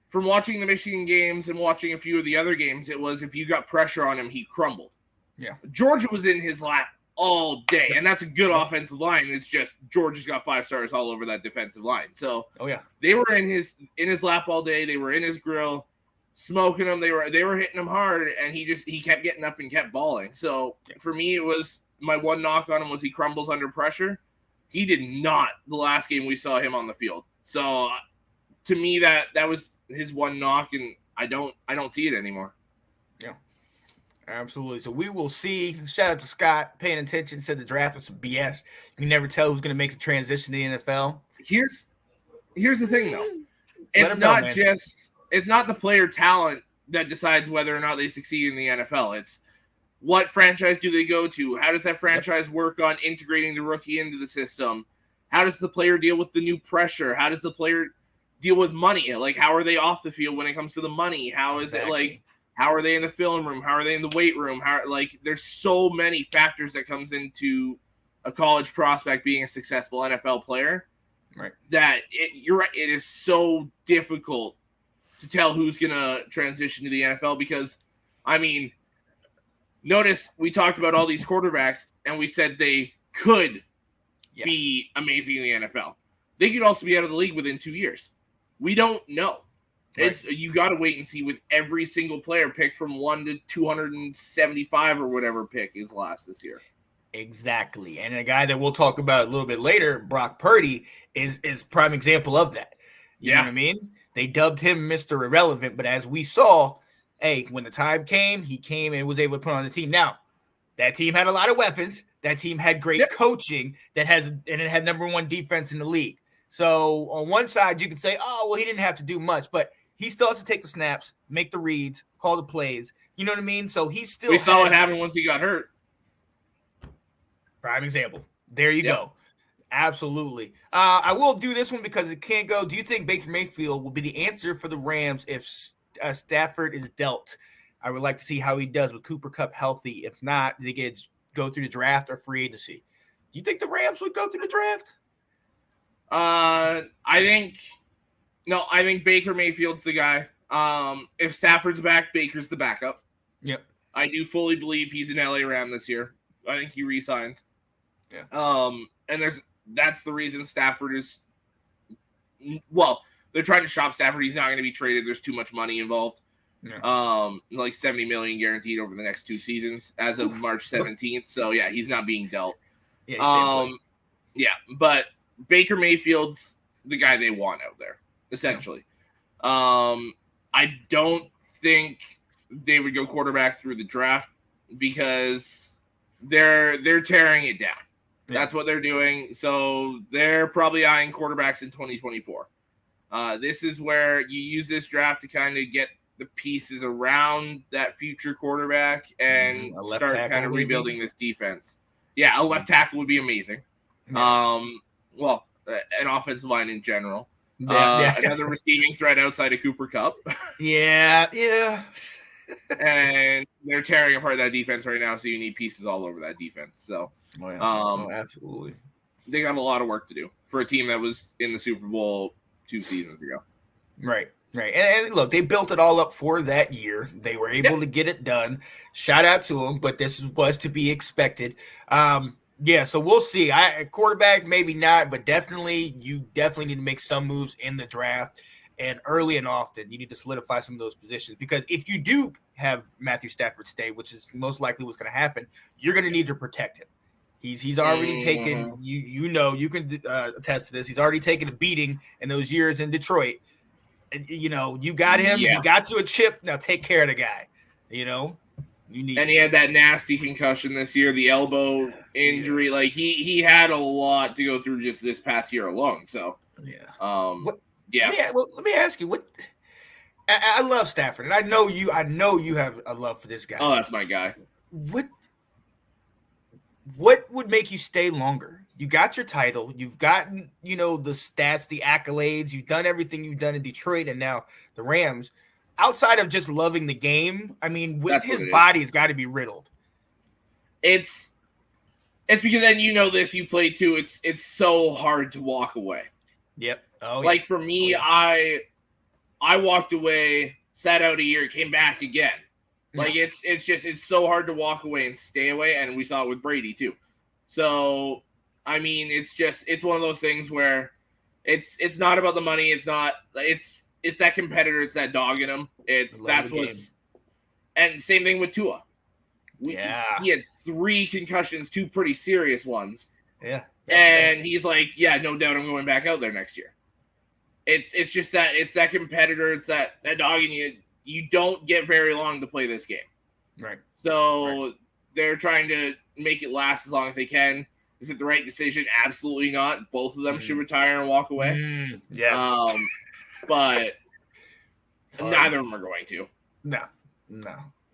[SPEAKER 3] from watching the Michigan games and watching a few of the other games, it was if you got pressure on him, he crumbled. Yeah. Georgia was in his lap all day, and that's a good offensive line. It's just Georgia's got 5 stars all over that defensive line. So they were in his lap all day. They were in his grill, smoking him. They were hitting him hard, and he kept getting up and kept balling. So for me, it was my one knock on him was he crumbles under pressure. He did not the last game we saw him on the field. So to me, that was his one knock, and I don't see it anymore.
[SPEAKER 1] Yeah, absolutely. So we will see. Shout out to Scott paying attention. Said the draft was some BS. You can never tell who's going to make the transition to the NFL.
[SPEAKER 3] Here's the thing, though. It's not the player talent that decides whether or not they succeed in the NFL. It's what franchise do they go to? How does that franchise work on integrating the rookie into the system? How does the player deal with the new pressure? How does the player deal with money? Like, how are they off the field when it comes to the money? How is it like, how are they in the film room? How are they in the weight room? There's so many factors that comes into a college prospect being a successful NFL player.
[SPEAKER 1] Right.
[SPEAKER 3] That you're right. It is so difficult to tell who's going to transition to the NFL because, I mean, notice we talked about all these quarterbacks and we said they could be amazing in the NFL. They could also be out of the league within 2 years. We don't know. Right. You got to wait and see with every single player picked from 1 to 275 or whatever pick is last this year.
[SPEAKER 1] Exactly. And a guy that we'll talk about a little bit later, Brock Purdy, is prime example of that. You know what I mean? They dubbed him Mr. Irrelevant, but as we saw, hey, when the time came, he came and was able to put on the team. Now, that team had a lot of weapons. That team had great coaching and it had number 1 defense in the league. So on one side, you could say, oh, well, he didn't have to do much, but he still has to take the snaps, make the reads, call the plays. You know what I mean? So he's still.
[SPEAKER 3] We saw what happened once he got hurt.
[SPEAKER 1] Prime example. There you go. Absolutely. I will do this one because it can't go. Do you think Baker Mayfield will be the answer for the Rams if Stafford is dealt? I would like to see how he does with Cooper Kupp healthy. If not, they get go through the draft or free agency. Do you think the Rams would go through the draft?
[SPEAKER 3] I think Baker Mayfield's the guy. If Stafford's back, Baker's the backup.
[SPEAKER 1] Yep.
[SPEAKER 3] I do fully believe he's an LA Ram this year. I think he re-signs.
[SPEAKER 1] Yeah.
[SPEAKER 3] And that's the reason Stafford is. Well, they're trying to shop Stafford. He's not going to be traded. There's too much money involved. Yeah. Like $70 million guaranteed over the next 2 seasons as of March 17th. So yeah, he's not being dealt. Yeah. But Baker Mayfield's the guy they want out there, essentially. Yeah. I don't think they would go quarterback through the draft because they're tearing it down. Yeah. That's what they're doing. So they're probably eyeing quarterbacks in 2024. This is where you use this draft to kind of get the pieces around that future quarterback and start kind of rebuilding this defense. Yeah, a left tackle would be amazing. Yeah. Well, an offensive line in general. Another receiving threat outside of Cooper Kupp.
[SPEAKER 1] Yeah.
[SPEAKER 3] And they're tearing apart that defense right now, so you need pieces all over that defense. So,
[SPEAKER 1] absolutely.
[SPEAKER 3] They got a lot of work to do for a team that was in the Super Bowl 2 seasons ago.
[SPEAKER 1] Right. And look, they built it all up for that year. They were able to get it done. Shout out to them, but this was to be expected. So we'll see. Quarterback, maybe not, but you definitely need to make some moves in the draft and early and often. You need to solidify some of those positions because if you do have Matthew Stafford stay, which is most likely what's going to happen, you're going to need to protect him. He's already taken, you can attest to this. He's already taken a beating in those years in Detroit. You got him. He got you a chip. Now take care of the guy. You need.
[SPEAKER 3] And he had that nasty concussion this year, the elbow injury. Yeah. Like he had a lot to go through just this past year alone. So
[SPEAKER 1] Let me ask you what. I love Stafford, and I know you have a love for this guy.
[SPEAKER 3] Oh, that's my guy.
[SPEAKER 1] What would make you stay longer? You got your title. You've gotten, the stats, the accolades. You've done everything you've done in Detroit and now the Rams. Outside of just loving the game, I mean, his body has got to be riddled.
[SPEAKER 3] It's because then this, you play too. It's so hard to walk away.
[SPEAKER 1] Yep.
[SPEAKER 3] Like for me, I walked away, sat out a year, came back again. Like it's so hard to walk away and stay away, and we saw it with Brady too. So I mean, it's one of those things where it's not about the money. It's that competitor. It's that dog in him. And same thing with Tua. He had 3 concussions, 2 pretty serious ones.
[SPEAKER 1] Yeah.
[SPEAKER 3] And he's like, no doubt I'm going back out there next year. It's just that it's that competitor. It's that dog in you. You don't get very long to play this game.
[SPEAKER 1] Right.
[SPEAKER 3] So they're trying to make it last as long as they can. Is it the right decision? Absolutely not. Both of them should retire and walk away.
[SPEAKER 1] Yes.
[SPEAKER 3] But neither of them are going to.
[SPEAKER 1] No.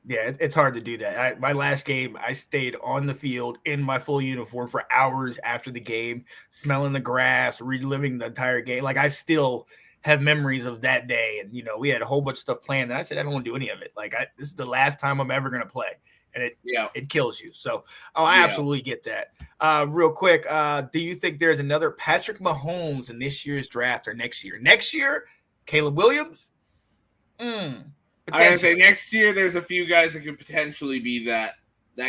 [SPEAKER 1] Yeah, it's hard to do that. My last game, I stayed on the field in my full uniform for hours after the game, smelling the grass, reliving the entire game. Like, I still have memories of that day. And, we had a whole bunch of stuff planned. And I said, I don't want to do any of it. Like, this is the last time I'm ever going to play. And it kills you. So, I absolutely get that. Real quick, do you think there's another Patrick Mahomes in this year's draft or next year? Next year, Caleb Williams?
[SPEAKER 3] I would say next year there's a few guys that could potentially be that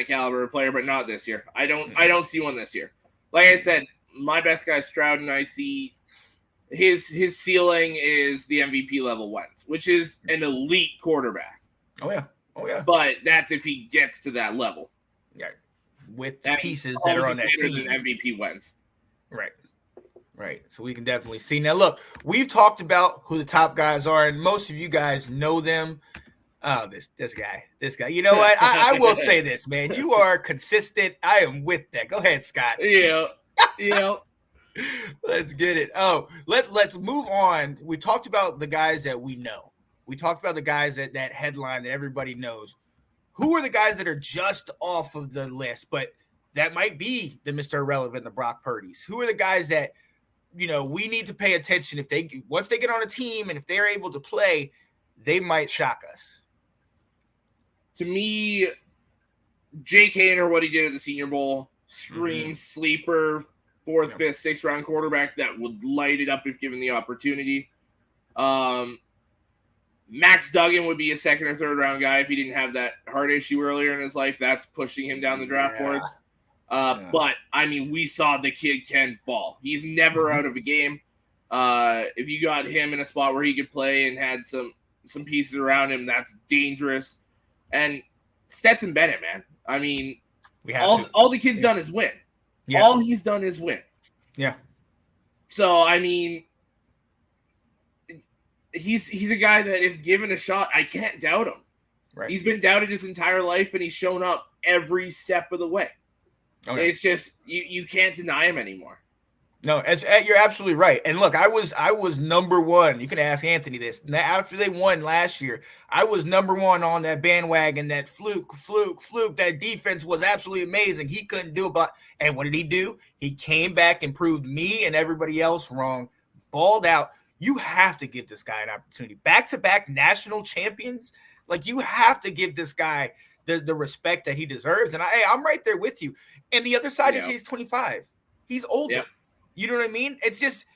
[SPEAKER 3] caliber of player, but not this year. I don't see one this year. Like I said, my best guy is Stroud, and I see his ceiling is the MVP level Wentz, which is an elite quarterback.
[SPEAKER 1] Oh yeah.
[SPEAKER 3] But that's if he gets to that level.
[SPEAKER 1] Yeah, with the pieces that are on that team.
[SPEAKER 3] Than MVP Wentz.
[SPEAKER 1] Right. So we can definitely see. Now, look, we've talked about who the top guys are, and most of you guys know them. Oh, this guy. You know what? I will say this, man. You are consistent. I am with that. Go ahead, Scott.
[SPEAKER 3] Yeah.
[SPEAKER 1] Let's get it. Oh, let's move on. We talked about the guys that we know. We talked about the guys that headline that everybody knows. Who are the guys that are just off of the list, but that might be the Mr. Irrelevant, the Brock Purdy's? Who are the guys that we need to pay attention once they get on a team and if they're able to play, they might shock us?
[SPEAKER 3] To me, Jake Haener, what he did at the Senior Bowl, screams sleeper, 4th, 5th, 6th round quarterback that would light it up if given the opportunity. Max Duggan would be a 2nd or 3rd round guy if he didn't have that heart issue earlier in his life. That's pushing him down the draft boards. But I mean, we saw the kid can ball. He's never out of a game. If you got him in a spot where he could play and had some pieces around him, that's dangerous. And Stetson Bennett, man. I mean, all the kid's done is win. Yeah. All he's done is win.
[SPEAKER 1] Yeah.
[SPEAKER 3] So I mean, he's a guy that if given a shot, I can't doubt him.
[SPEAKER 1] Right.
[SPEAKER 3] He's been doubted his entire life, and he's shown up every step of the way. Okay. It's just you can't deny him anymore.
[SPEAKER 1] No, you're absolutely right. And look, I was number one. You can ask Anthony this. After they won last year, I was number one on that bandwagon. That fluke. That defense was absolutely amazing. He couldn't do it, and what did he do? He came back and proved me and everybody else wrong. Balled out. You have to give this guy an opportunity. Back-to-back national champions. Like, you have to give this guy the respect that he deserves. And I'm right there with you. And the other side is he's 25. He's older. Yep. You know what I mean? It's just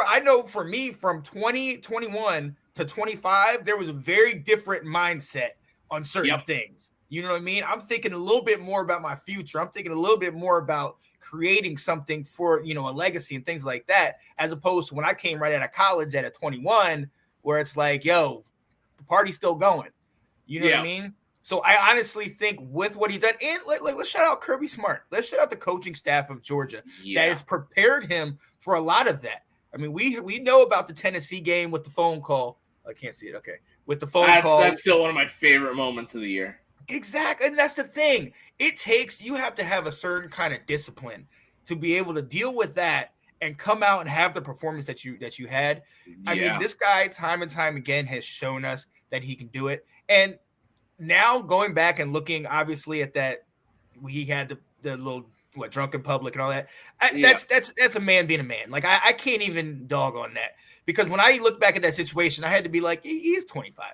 [SPEAKER 1] I know for me from 2021 to 25, there was a very different mindset on certain things. You know what I mean? I'm thinking a little bit more about my future. I'm thinking a little bit more about creating something for, a legacy and things like that, as opposed to when I came right out of college at a 21, where it's like, yo, the party's still going. You know what I mean? So I honestly think with what he's done, and let's shout out Kirby Smart. Let's shout out the coaching staff of Georgia that has prepared him for a lot of that. I mean, we know about the Tennessee game with the phone call. I can't see it. Okay. With the phone call.
[SPEAKER 3] That's still one of my favorite moments of the year.
[SPEAKER 1] Exactly. And that's the thing. You have to have a certain kind of discipline to be able to deal with that and come out and have the performance that you had. I mean, this guy time and time again has shown us that he can do it. And now going back and looking obviously at that, he had the little drunken public and all that. That's a man being a man. Like I can't even dog on that, because when I look back at that situation, I had to be like, he is 25.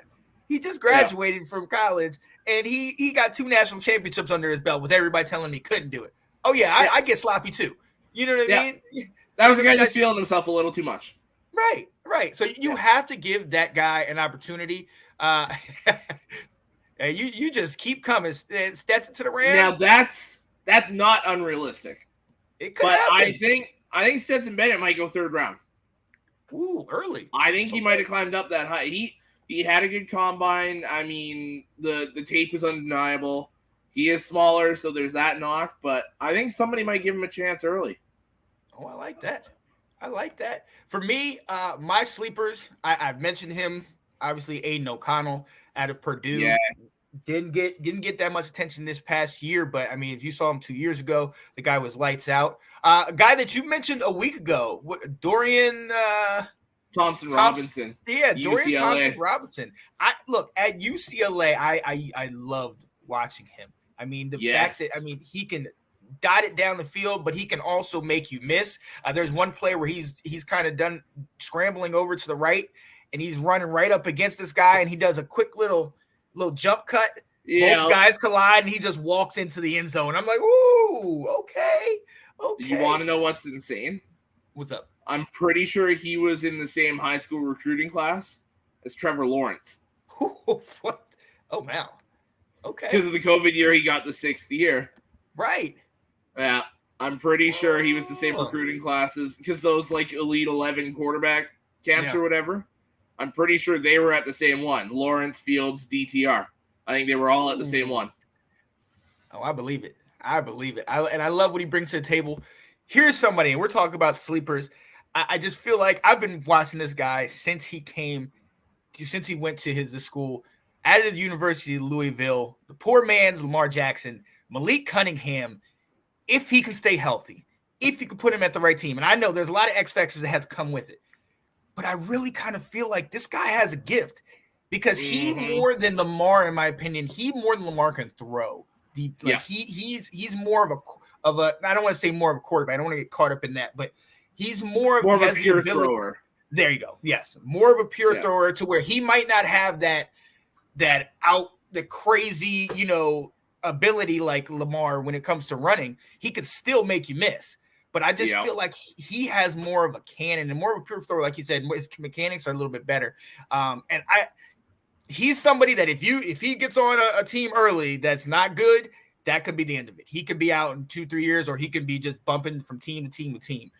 [SPEAKER 1] He just graduated from college and he got 2 national championships under his belt with everybody telling him he couldn't do it. Oh yeah, I get sloppy too. You know what I mean?
[SPEAKER 3] That was a guy just feeling himself a little too much.
[SPEAKER 1] Right. So you have to give that guy an opportunity. You just keep coming, Stetson to the Rams.
[SPEAKER 3] Now that's not unrealistic.
[SPEAKER 1] It could happen.
[SPEAKER 3] I think Stetson Bennett might go 3rd round.
[SPEAKER 1] Ooh, early.
[SPEAKER 3] I think he might have climbed up that high. He had a good combine. I mean, the tape is undeniable. He is smaller, so there's that knock. But I think somebody might give him a chance early.
[SPEAKER 1] Oh, I like that. For me, my sleepers, I've mentioned him. Obviously, Aiden O'Connell out of Purdue.
[SPEAKER 3] Yeah.
[SPEAKER 1] Didn't get that much attention this past year, but I mean, if you saw him 2 years ago, the guy was lights out. A guy that you mentioned a week ago, Dorian.
[SPEAKER 3] Thompson Robinson.
[SPEAKER 1] Yeah, Dorian
[SPEAKER 3] UCLA.
[SPEAKER 1] Thompson Robinson. I look at UCLA. I loved watching him. I mean, the fact that he can dot it down the field, but he can also make you miss. There's one play where he's kind of done scrambling over to the right, and he's running right up against this guy, and he does a quick little jump cut. Yeah. Both guys collide, and he just walks into the end zone. I'm like, ooh, okay.
[SPEAKER 3] You want to know what's insane?
[SPEAKER 1] What's up?
[SPEAKER 3] I'm pretty sure he was in the same high school recruiting class as Trevor Lawrence.
[SPEAKER 1] What? Oh, wow. Okay.
[SPEAKER 3] Because of the COVID year, he got the 6th year.
[SPEAKER 1] Right.
[SPEAKER 3] Yeah. I'm pretty sure he was the same recruiting classes because those like Elite 11 quarterback camps or whatever. I'm pretty sure they were at the same one. Lawrence, Fields, DTR. I think they were all at the same one.
[SPEAKER 1] Oh, I believe it. I love what he brings to the table. Here's somebody, and we're talking about sleepers. I just feel like I've been watching this guy since he went to the school at the University of Louisville. The poor man's Lamar Jackson, Malik Cunningham, if he can stay healthy, if you can put him at the right team. And I know there's a lot of X factors that have to come with it, but I really kind of feel like this guy has a gift because he more than Lamar, in my opinion, can throw. He's more of a I don't want to say more of a quarterback. I don't want to get caught up in that, but he's more of a pure thrower. There you go. Yes, more of a pure thrower to where he might not have the crazy, ability like Lamar when it comes to running. He could still make you miss. But I just feel like he has more of a cannon and more of a pure thrower. Like you said, his mechanics are a little bit better. He's somebody that if he gets on a team early that's not good, that could be the end of it. He could be out in 2-3 years, or he could be just bumping from team to team to team.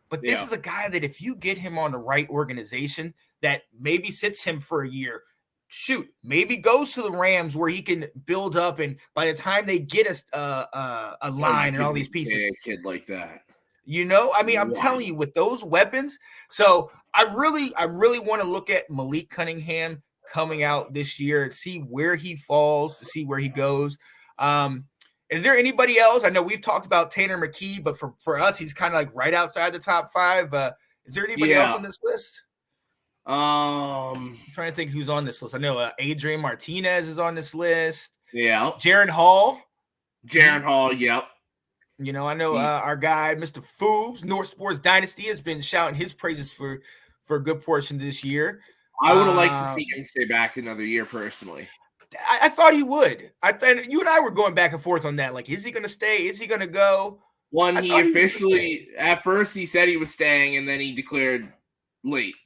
[SPEAKER 1] But this is a guy that if you get him on the right organization that maybe sits him for a year, maybe goes to the Rams where he can build up, and by the time they get a line and all these pieces,
[SPEAKER 3] a kid like that.
[SPEAKER 1] I'm telling you, with those weapons. So I really want to look at Malik Cunningham coming out this year and see where he falls, to see where he goes. Is there anybody else? I know we've talked about Tanner McKee, but for us, he's kind of like right outside the top 5. Is there anybody else on this list? I'm trying to think who's on this list. I know Adrian Martinez is on this list.
[SPEAKER 3] Yeah.
[SPEAKER 1] Jaron Hall.
[SPEAKER 3] Yep.
[SPEAKER 1] I know our guy, Mr. Foobs, North Sports Dynasty, has been shouting his praises for a good portion this year.
[SPEAKER 3] I would have liked to see him stay back another year personally.
[SPEAKER 1] I thought he would. You and I were going back and forth on that. Like, is he going to stay? Is he going to go?
[SPEAKER 3] He officially, at first he said he was staying, and then he declared late.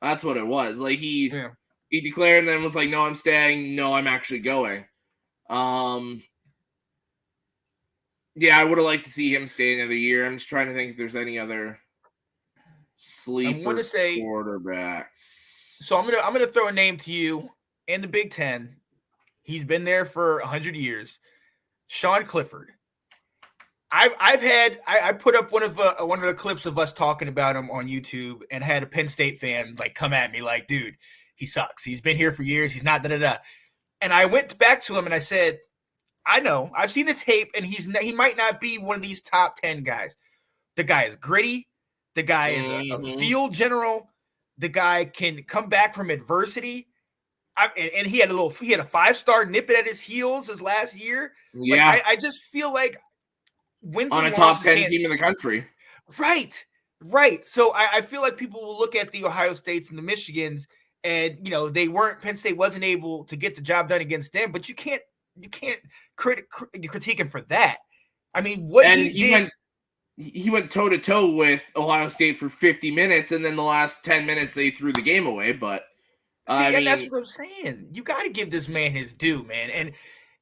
[SPEAKER 3] That's what it was. Like, he declared and then was like, no, I'm staying. No, I'm actually going. I would have liked to see him stay another year. I'm just trying to think if there's any other sleeper quarterbacks.
[SPEAKER 1] So I'm gonna throw a name to you in the Big Ten. He's been there for 100 years. Sean Clifford. I put up one of the clips of us talking about him on YouTube and had a Penn State fan like come at me like, dude, he sucks. He's been here for years. He's not da-da-da. And I went back to him and I said, I know. I've seen the tape, and he might not be one of these top 10 guys. The guy is gritty. The guy is a field general. The guy can come back from adversity. And he had a 5-star nip it at his heels his last year.
[SPEAKER 3] Yeah.
[SPEAKER 1] Like, I just feel like
[SPEAKER 3] on a top 10 team in the country.
[SPEAKER 1] Right. So I feel like people will look at the Ohio States and the Michigans, and Penn State wasn't able to get the job done against them, but you can't critique him for that. I mean, he went toe to toe with Ohio State for 50 minutes, and then the last 10 minutes they threw the game away. But and that's what I'm saying. You got to give this man his due, man. And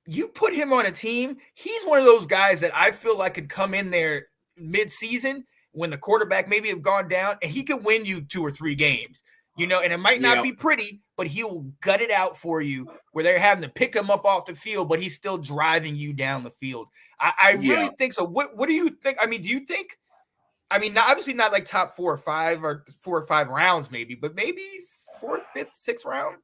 [SPEAKER 1] you put him on a team. He's one of those guys that I feel like could come in there mid-season when the quarterback maybe have gone down, and he could win you 2 or 3 games. And it might not be pretty, but he'll gut it out for you where they're having to pick him up off the field, but he's still driving you down the field. I really think so. What do you think? I mean, do you think – obviously not like top 4 or 5 or 4 or 5 rounds maybe, but maybe 4th, 5th, 6th round?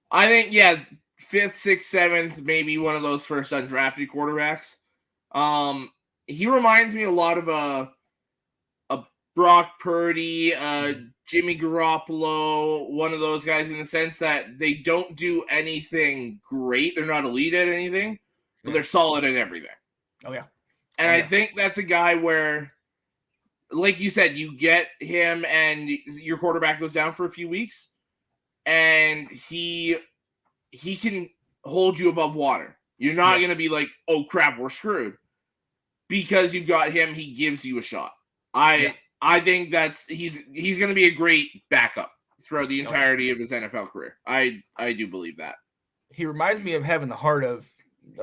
[SPEAKER 3] I think, 5th, 6th, 7th, maybe one of those first undrafted quarterbacks. He reminds me a lot of a Brock Purdy, Jimmy Garoppolo, one of those guys in the sense that they don't do anything great. They're not elite at anything, but they're solid at everything.
[SPEAKER 1] Oh, yeah.
[SPEAKER 3] And I think that's a guy where, like you said, you get him and your quarterback goes down for a few weeks, and he can hold you above water. You're not going to be like, oh, crap, we're screwed. Because you've got him, he gives you a shot. I think he's going to be a great backup throughout the entirety of his NFL career. I do believe that.
[SPEAKER 1] He reminds me of having the heart of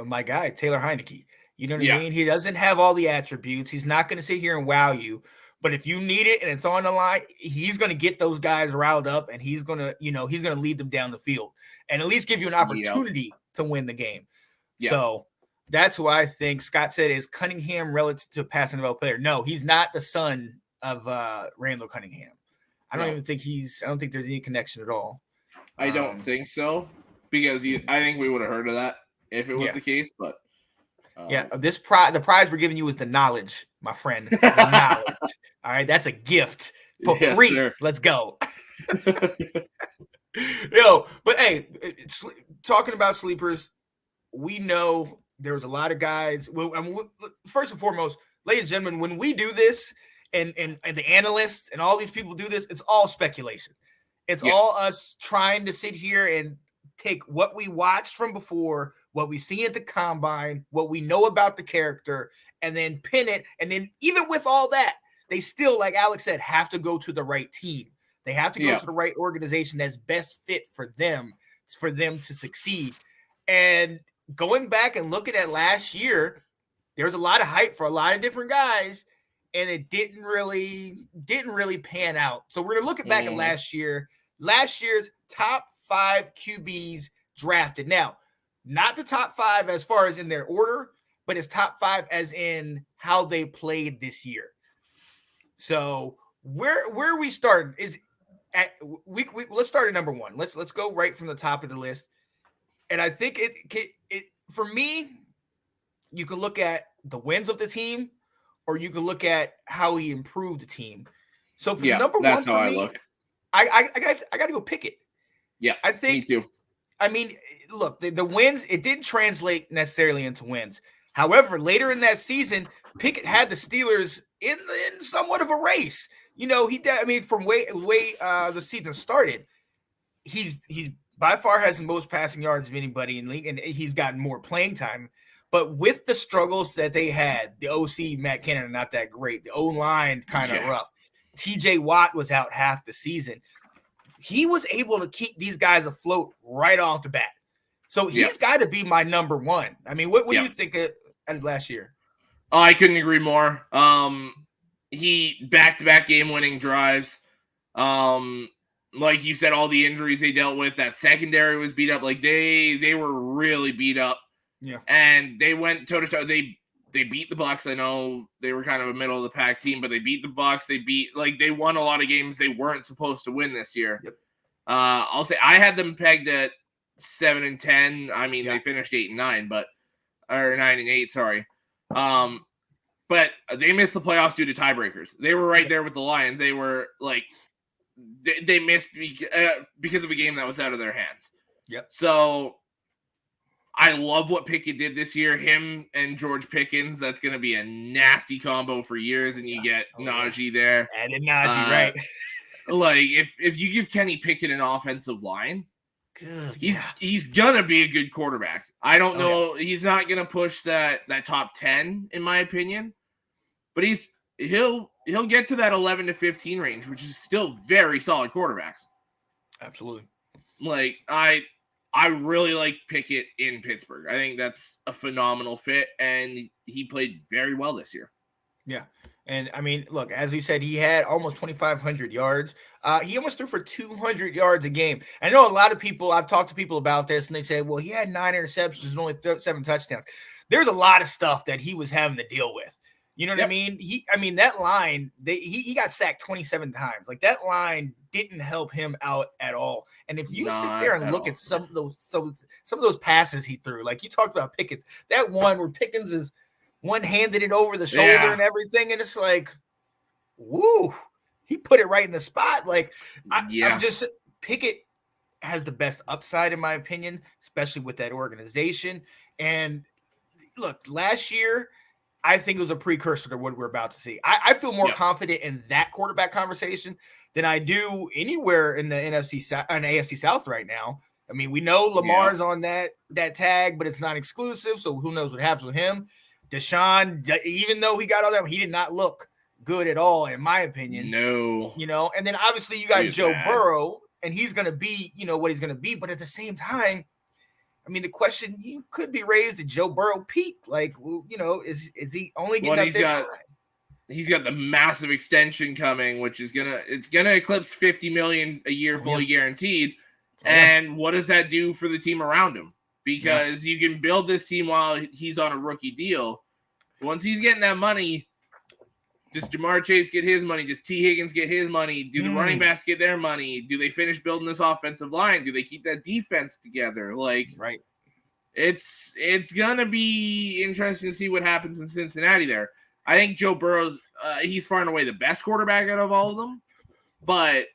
[SPEAKER 1] my guy, Taylor Heineke. You know what I mean? He doesn't have all the attributes. He's not going to sit here and wow you. But if you need it and it's on the line, he's going to get those guys riled up, and he's going to lead them down the field and at least give you an opportunity to win the game. Yep. So that's why I think Scott said is Cunningham relative to a passing developed player. No, he's not the son of Randall Cunningham. I don't think there's any connection at all.
[SPEAKER 3] I don't think so, because I think we would have heard of that if it was the case. But
[SPEAKER 1] the prize we're giving you is the knowledge, my friend. The knowledge. All right, that's a gift for free. Sir. Let's go. But hey, talking about sleepers, we know there's a lot of guys. First and foremost, ladies and gentlemen, when we do this, and the analysts and all these people do this, it's all speculation. It's all us trying to sit here and take what we watched from before, what we see at the combine, what we know about the character, and then pin it. And then even with all that, they still, like Alex said, have to go to the right team. They have to go to the right organization that's best fit for them to succeed. And going back and looking at last year, there was a lot of hype for a lot of different guys, and it didn't really pan out. So we're gonna look back at last year's top 5 QBs drafted. Now, not the top 5 as far as in their order, but it's top 5 as in how they played this year. So where we started is at week. Let's start at number 1. Let's go right from the top of the list. And I think it for me, you can look at the wins of the team, or you can look at how he improved the team. So for number 1 for me, look. I got to go Pickett.
[SPEAKER 3] Yeah,
[SPEAKER 1] I think.
[SPEAKER 3] Me too.
[SPEAKER 1] I mean, look, the wins, it didn't translate necessarily into wins. However, later in that season, Pickett had the Steelers in somewhat of a race. From way the season started, he's by far has the most passing yards of anybody in the league, and he's gotten more playing time. But with the struggles that they had, the OC, Matt Canada, not that great. The O-line kind of rough. TJ Watt was out half the season. He was able to keep these guys afloat right off the bat. So he's got to be my number 1. I mean, what do you think of last year?
[SPEAKER 3] Oh, I couldn't agree more. He back-to-back game-winning drives. Like you said, all the injuries they dealt with, that secondary was beat up. Like they were really beat up.
[SPEAKER 1] Yeah.
[SPEAKER 3] And they went toe-to-toe. They beat the Bucs. I know they were kind of a middle of the pack team, but they beat the Bucs. They won a lot of games they weren't supposed to win this year.
[SPEAKER 1] Yep.
[SPEAKER 3] I'll say I had them pegged at 7-10. I mean, they finished 8-9, or 9-8. Sorry. But they missed the playoffs due to tiebreakers. They were right there with the Lions. They were like, they missed because of a game that was out of their hands.
[SPEAKER 1] Yep.
[SPEAKER 3] So I love what Pickett did this year. Him and George Pickens, that's going to be a nasty combo for years, and you get Najee there.
[SPEAKER 1] Added Najee, right?
[SPEAKER 3] Like, if you give Kenny Pickett an offensive line, he's going to be a good quarterback. I don't know. Yeah. He's not going to push that top 10, in my opinion, but he'll get to that 11 to 15 range, which is still very solid quarterbacks.
[SPEAKER 1] Absolutely.
[SPEAKER 3] Like, I really like Pickett in Pittsburgh. I think that's a phenomenal fit, and he played very well this year.
[SPEAKER 1] Yeah. And, I mean, look, as we said, he had almost 2,500 yards. He almost threw for 200 yards a game. I know a lot of people, I've talked to people about this, and they said, well, he had 9 interceptions and only 7 touchdowns. There's a lot of stuff that he was having to deal with. You know what I mean? That line, he got sacked 27 times. Like, that line didn't help him out at all. And if you sit there and look at some of those passes he threw, like you talked about Pickens, that one where Pickens is one-handed it over the shoulder and everything, and it's like, woo, he put it right in the spot. Like, I'm just Pickett has the best upside in my opinion, especially with that organization. And look, last year, I think it was a precursor to what we're about to see. I feel more confident in that quarterback conversation than I do anywhere in the AFC South right now. I mean, we know Lamar's on that tag, but it's not exclusive, so who knows what happens with him. Deshaun, even though he got all that, he did not look good at all, in my opinion.
[SPEAKER 3] No.
[SPEAKER 1] And then obviously you got Joe Burrow, and he's going to be, what he's going to be. But at the same time, I mean, the question you could be raised, did Joe Burrow peak? Like, is he only getting up this high?
[SPEAKER 3] He's got the massive extension coming, which is gonna eclipse $50 million a year, fully guaranteed. And what does that do for the team around him? Because you can build this team while he's on a rookie deal. Once he's getting that money, does Jamar Chase get his money? Does T. Higgins get his money? Do the running backs get their money? Do they finish building this offensive line? Do they keep that defense together? It's gonna be interesting to see what happens in Cincinnati there. I think Joe Burrow's he's far and away the best quarterback out of all of them. But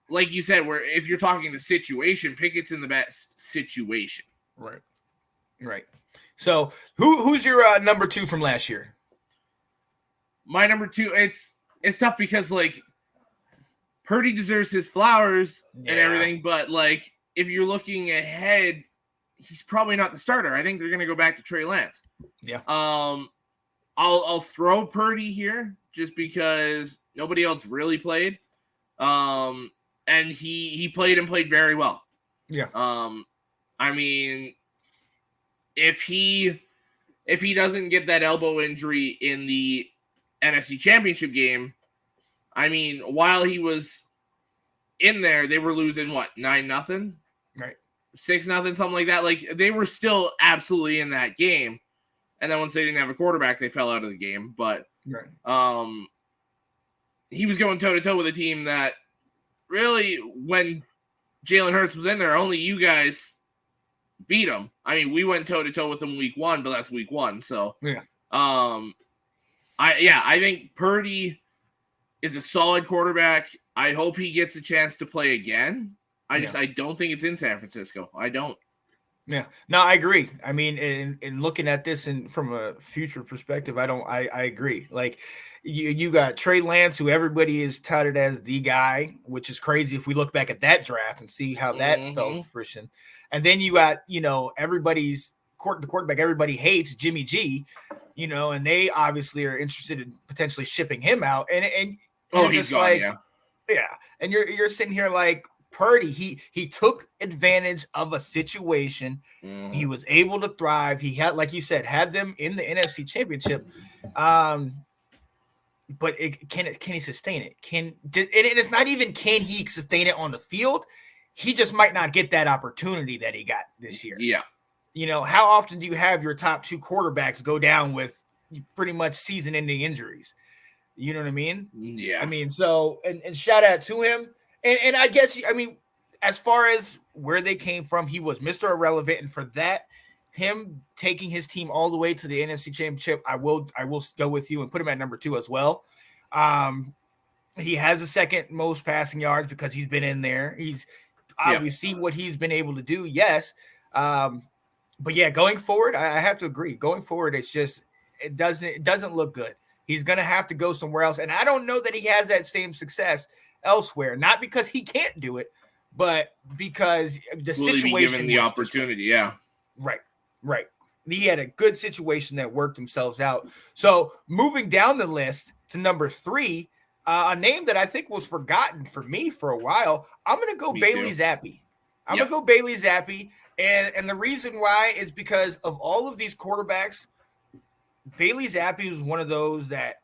[SPEAKER 3] like you said, if you're talking the situation, Pickett's in the best situation.
[SPEAKER 1] Right. So who's your number 2 from last year?
[SPEAKER 3] My number 2, it's tough because Purdy deserves his flowers and everything, but if you're looking ahead, he's probably not the starter. I think they're going to go back to Trey Lance.
[SPEAKER 1] Yeah.
[SPEAKER 3] I'll throw Purdy here just because nobody else really played. And he played very well.
[SPEAKER 1] Yeah.
[SPEAKER 3] I mean, if he doesn't get that elbow injury in the NFC Championship game, I mean, while he was in there, they were losing 9-0,
[SPEAKER 1] right?
[SPEAKER 3] 6-0, something like that. They were still absolutely in that game. And then once they didn't have a quarterback, they fell out of the game. But he was going toe-to-toe with a team that really, when Jalen Hurts was in there, only you guys beat him. I mean, we went toe-to-toe with him week 1, but that's week 1. So, I think Purdy is a solid quarterback. I hope he gets a chance to play again. I don't think it's in San Francisco. I don't.
[SPEAKER 1] Yeah, no, I agree. I mean, in looking at this from a future perspective, I agree. You got Trey Lance, who everybody is touted as the guy, which is crazy if we look back at that draft and see how that fell to fruition. And then you got, the quarterback everybody hates, Jimmy G, and they obviously are interested in potentially shipping him out. And
[SPEAKER 3] he's gone,
[SPEAKER 1] and you're sitting here like, Purdy, he took advantage of a situation. He was able to thrive. He had, like you said, had them in the NFC Championship. But can he sustain it? And it's not even can he sustain it on the field. He just might not get that opportunity that he got this year.
[SPEAKER 3] Yeah.
[SPEAKER 1] How often do you have your top 2 quarterbacks go down with pretty much season-ending injuries? You know what I mean?
[SPEAKER 3] Yeah.
[SPEAKER 1] I mean, so and shout out to him. And I guess, I mean, as far as where they came from, he was Mr. Irrelevant. And for that, him taking his team all the way to the NFC Championship, I will go with you and put him at number 2 as well. He has the second most passing yards because he's been in there. We've seen what he's been able to do. Yes. But yeah, going forward, I have to agree. Going forward, it's just, it doesn't look good. He's going to have to go somewhere else. And I don't know that he has that same success elsewhere, not because he can't do it, but because the situation
[SPEAKER 3] be given the opportunity.
[SPEAKER 1] Right. He had a good situation that worked themselves out. So moving down the list to number 3, a name that I think was forgotten for me for a while. I'm going to go Bailey Zappi. I'm going to go Bailey Zappi. And the reason why is because of all of these quarterbacks, Bailey Zappi was one of those that,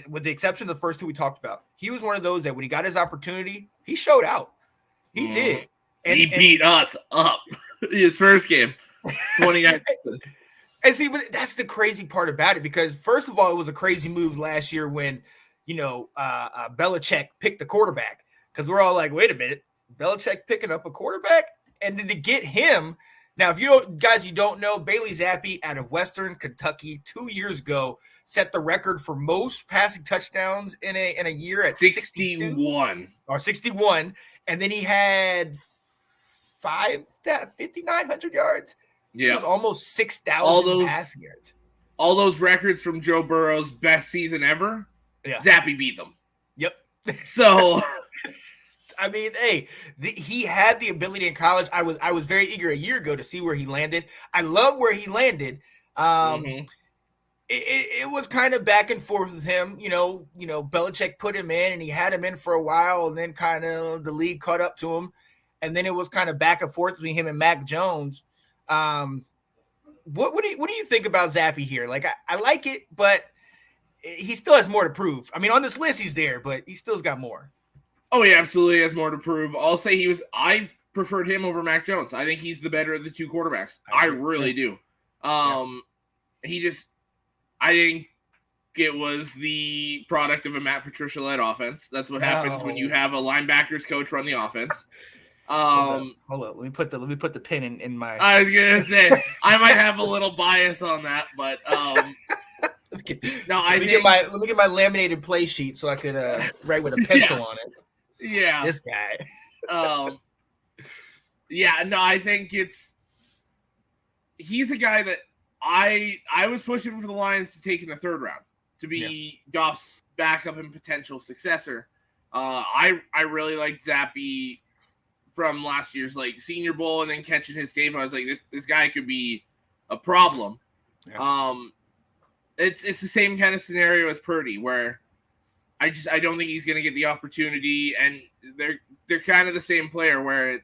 [SPEAKER 1] with the exception of the first 2 we talked about, he was one of those that when he got his opportunity, he showed out. He did.
[SPEAKER 3] And he beat us up his first game. 20 guys.
[SPEAKER 1] And see, but that's the crazy part about it, because first of all, it was a crazy move last year when, Belichick picked the quarterback, because we're all like, wait a minute, Belichick picking up a quarterback? And then to get him Now, if you don't know, Bailey Zappi out of Western Kentucky 2 years ago set the record for most passing touchdowns in a year at
[SPEAKER 3] 61
[SPEAKER 1] or 61, and then he had 5,900 yards. Yeah, it was almost 6,000 passing yards.
[SPEAKER 3] All those records from Joe Burrow's best season ever. Yeah. Zappi beat them.
[SPEAKER 1] Yep.
[SPEAKER 3] So.
[SPEAKER 1] I mean, hey, he had the ability in college. I was very eager a year ago to see where he landed. I love where he landed. It was kind of back and forth with him. You know, Belichick put him in, and he had him in for a while, and then kind of the league caught up to him, and then it was kind of back and forth between him and Mac Jones. What do you think about Zappi here? Like, I like it, but he still has more to prove. I mean, on this list he's there, but he still's got more.
[SPEAKER 3] Oh, he absolutely has more to prove. I'll say I preferred him over Mac Jones. I think he's the better of the two quarterbacks. I really do. I think it was the product of a Matt Patricia-led offense. That's what happens when you have a linebackers coach run the offense.
[SPEAKER 1] Hold up. Let me put the pin in my.
[SPEAKER 3] I was gonna say I might have a little bias on that, but no.
[SPEAKER 1] Let me get my laminated play sheet so I could write with a pencil on it.
[SPEAKER 3] Yeah,
[SPEAKER 1] this guy.
[SPEAKER 3] I think he's a guy that I was pushing for the Lions to take in the third round to be Goff's backup and potential successor. I really liked Zappi from last year's Senior Bowl and then catching his tape. I was like, this guy could be a problem. Yeah. It's the same kind of scenario as Purdy where I don't think he's going to get the opportunity, and they're kind of the same player where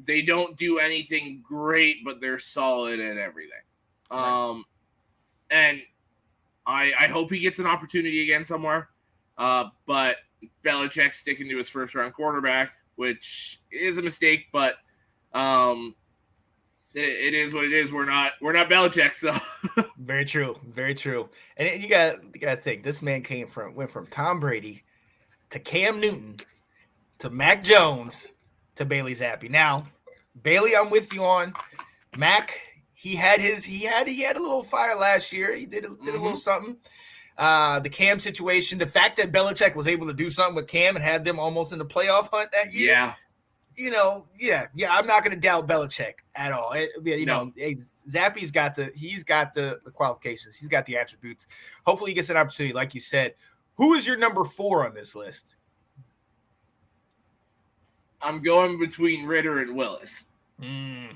[SPEAKER 3] they don't do anything great, but they're solid at everything. Right. And I hope he gets an opportunity again somewhere. But Belichick's sticking to his first round quarterback, which is a mistake, but it is what it is. We're not Belichick, so
[SPEAKER 1] very true. And you got to think this man went from Tom Brady to Cam Newton to Mac Jones to Bailey Zappi. Now, Bailey, I'm with you on Mac. He had a little fire last year. He did a little something. The Cam situation, the fact that Belichick was able to do something with Cam and had them almost in the playoff hunt that year.
[SPEAKER 3] Yeah.
[SPEAKER 1] I'm not going to doubt Belichick at all. Zappi's got the qualifications. He's got the attributes. Hopefully he gets an opportunity, like you said. Who is your number 4 on this list?
[SPEAKER 3] I'm going between Ritter and Willis.
[SPEAKER 1] Yeah.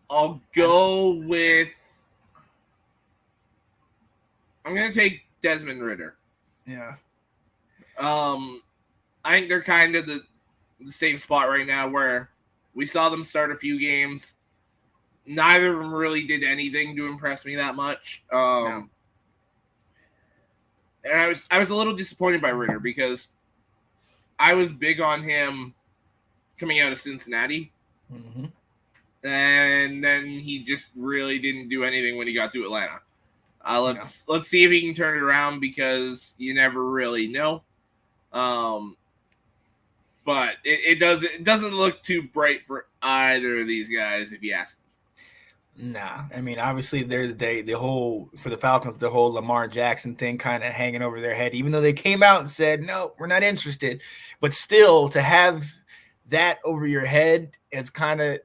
[SPEAKER 3] I'll go with. I'm going to take Desmond Ritter.
[SPEAKER 1] Yeah.
[SPEAKER 3] I think they're kind of the same spot right now where we saw them start a few games. Neither of them really did anything to impress me that much. And I was a little disappointed by Ritter because I was big on him coming out of Cincinnati.
[SPEAKER 1] Mm-hmm.
[SPEAKER 3] And then he just really didn't do anything when he got to Atlanta. Let's see if he can turn it around because you never really know. But it doesn't look too bright for either of these guys, if you ask me.
[SPEAKER 1] Nah, I mean, obviously there's for the Falcons, the whole Lamar Jackson thing kind of hanging over their head, even though they came out and said, no, we're not interested. But still, to have that over your head, it's kind of,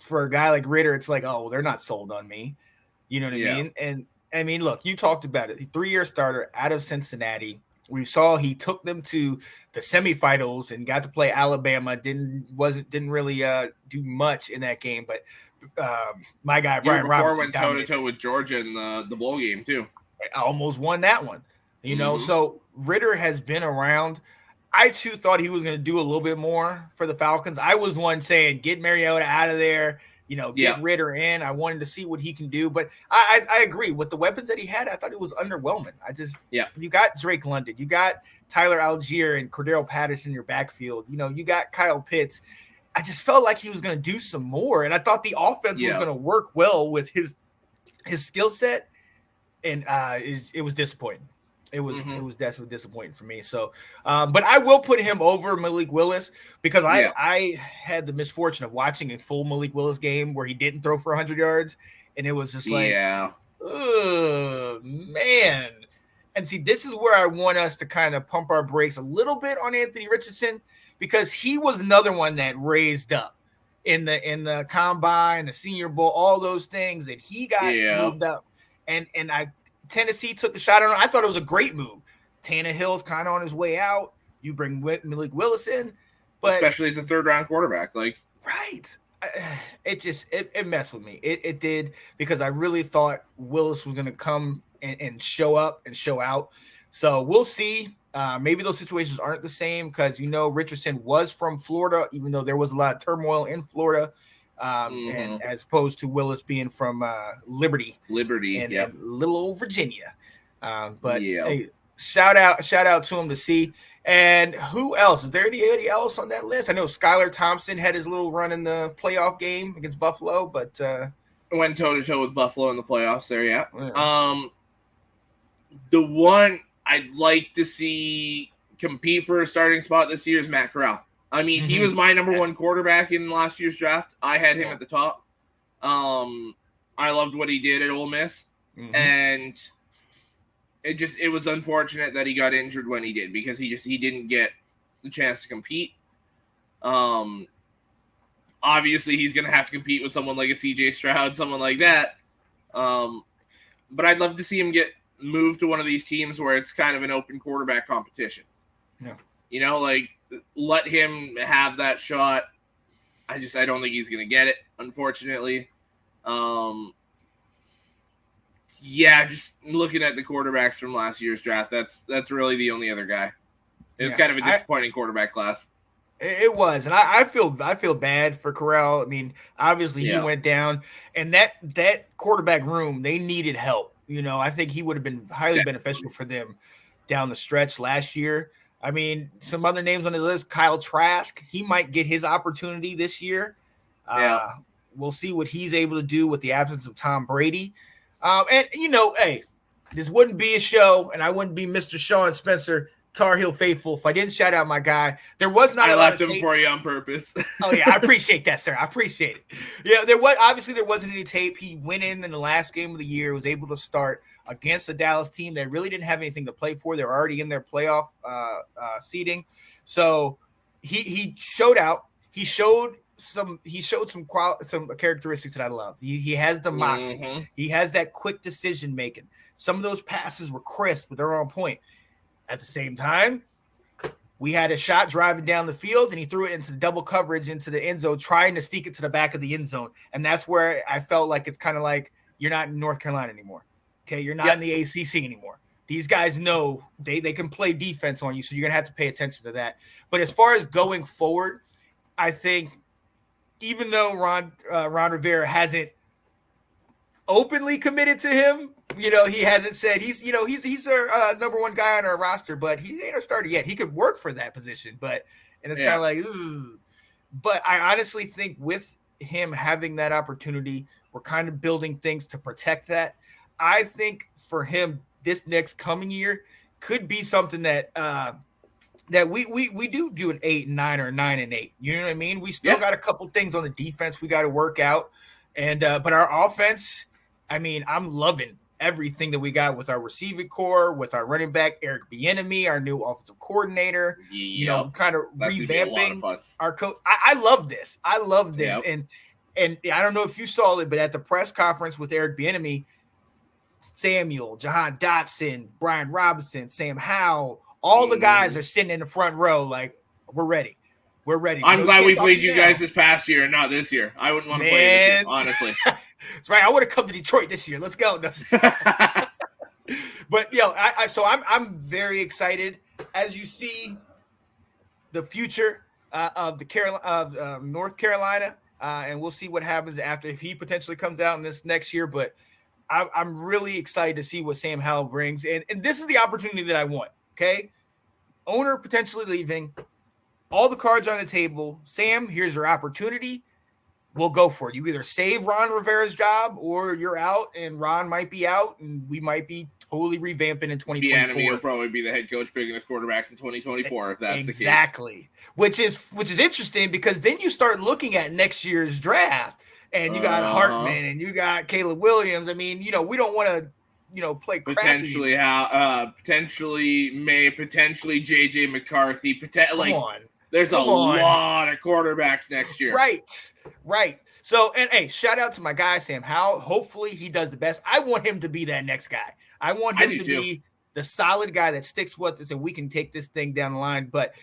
[SPEAKER 1] for a guy like Ritter, it's like, oh, well, they're not sold on me. You know what I mean? And I mean, look, you talked about it. 3-year starter out of Cincinnati. We saw he took them to the semifinals and got to play Alabama. Didn't really do much in that game, but my guy Brian Robinson
[SPEAKER 3] went toe to toe with Georgia in the bowl game too.
[SPEAKER 1] I almost won that one. You know, so Ritter has been around. I too thought he was going to do a little bit more for the Falcons. I was one saying, get Mariota out of there. Get Ritter in. I wanted to see what he can do. But I agree. With the weapons that he had, I thought it was underwhelming. You got Drake London. You got Tyler Algier and Cordero Patterson in your backfield. You got Kyle Pitts. I just felt like he was going to do some more. And I thought the offense was going to work well with his skill set. And it was disappointing. It was definitely disappointing for me. So, but I will put him over Malik Willis because I had the misfortune of watching a full Malik Willis game where he didn't throw for 100 yards, and it was just like, oh man. And see, this is where I want us to kind of pump our brakes a little bit on Anthony Richardson because he was another one that raised up in the combine, the Senior Bowl, all those things, and he got moved up. And Tennessee took the shot on him. I thought it was a great move. Tannehill's kind of on his way out. You bring Malik Willis in, but
[SPEAKER 3] especially as a third-round quarterback, like
[SPEAKER 1] right. It messed with me. It did because I really thought Willis was going to come and show up and show out. So we'll see. Maybe those situations aren't the same because Richardson was from Florida, even though there was a lot of turmoil in Florida. And as opposed to Willis being from Liberty and little old Virginia. Hey, shout out to him to see. And who else? Is there anybody else on that list? I know Skylar Thompson had his little run in the playoff game against Buffalo, but
[SPEAKER 3] went toe-to-toe with Buffalo in the playoffs there, yeah. The one I'd like to see compete for a starting spot this year is Matt Corral. I mean, he was my number one quarterback in last year's draft. I had him at the top. I loved what he did at Ole Miss. And it was unfortunate that he got injured when he did because he didn't get the chance to compete. Obviously, he's going to have to compete with someone like a CJ Stroud, someone like that. But I'd love to see him get moved to one of these teams where it's kind of an open quarterback competition. Yeah. Let him have that shot. I don't think he's going to get it, unfortunately. Just looking at the quarterbacks from last year's draft, that's really the only other guy. It was kind of a disappointing quarterback class.
[SPEAKER 1] It was, and I feel bad for Corral. I mean, obviously he went down, and that quarterback room, they needed help. I think he would have been highly beneficial for them down the stretch last year. I mean, some other names on the list, Kyle Trask, he might get his opportunity this year. We'll see what he's able to do with the absence of Tom Brady. Hey, this wouldn't be a show, and I wouldn't be Mr. Sean Spencer, Tar Heel faithful, if I didn't shout out my guy. There was not a lot of tape. I left him
[SPEAKER 3] for you on purpose.
[SPEAKER 1] Oh, yeah, I appreciate that, sir. I appreciate it. Yeah, there wasn't any tape. He went in the last game of the year, was able to start against the Dallas team that really didn't have anything to play for. They were already in their playoff seeding. So he showed out. He showed some characteristics that I love. He has the moxie. He has that quick decision making. Some of those passes were crisp, but they're on point. At the same time, we had a shot driving down the field, and he threw it into double coverage into the end zone, trying to sneak it to the back of the end zone. And that's where I felt like it's kind of like you're not in North Carolina anymore. Okay, you're not in the ACC anymore. These guys know they can play defense on you, so you're going to have to pay attention to that. But as far as going forward, I think even though Ron Rivera hasn't openly committed to him, he hasn't said he's our number one guy on our roster, but he ain't our starter yet. He could work for that position, and it's kind of like, ooh. But I honestly think with him having that opportunity, we're kind of building things to protect that. I think for him, this next coming year could be something that we do an 8-9 or 9-8. You know what I mean? We still got a couple things on the defense we got to work out, and but our offense, I mean, I'm loving everything that we got with our receiving core, with our running back Eric Bieniemy, our new offensive coordinator. Kind of revamping our coach. I love this. And I don't know if you saw it, but at the press conference with Eric Bieniemy, Samuel, Jahan Dotson, Brian Robinson, Sam Howell, all the guys are sitting in the front row like, we're ready. We're ready.
[SPEAKER 3] I'm glad we played you guys this past year and not this year. I wouldn't want to play this year, honestly.
[SPEAKER 1] That's right. I would have come to Detroit this year. Let's go. But I'm very excited as you see the future of North Carolina, and we'll see what happens after if he potentially comes out in this next year. But I'm really excited to see what Sam Howell brings, and this is the opportunity that I want. Okay, owner potentially leaving. All the cards on the table. Sam, here's your opportunity. We'll go for it. You either save Ron Rivera's job or you're out, and Ron might be out, and we might be totally revamping in 2024.
[SPEAKER 3] Bieniemy will probably be the head coach picking his quarterback in 2024 if that's the case.
[SPEAKER 1] Exactly. Which is interesting because then you start looking at next year's draft and you got Hartman and you got Caleb Williams. I mean, we don't want to, play crappy.
[SPEAKER 3] Potentially JJ McCarthy. There's a lot of quarterbacks next year.
[SPEAKER 1] Right. So, and hey, shout out to my guy, Sam Howell. Hopefully he does the best. I want him to be that next guy. I want him to be the solid guy that sticks with us and we can take this thing down the line. But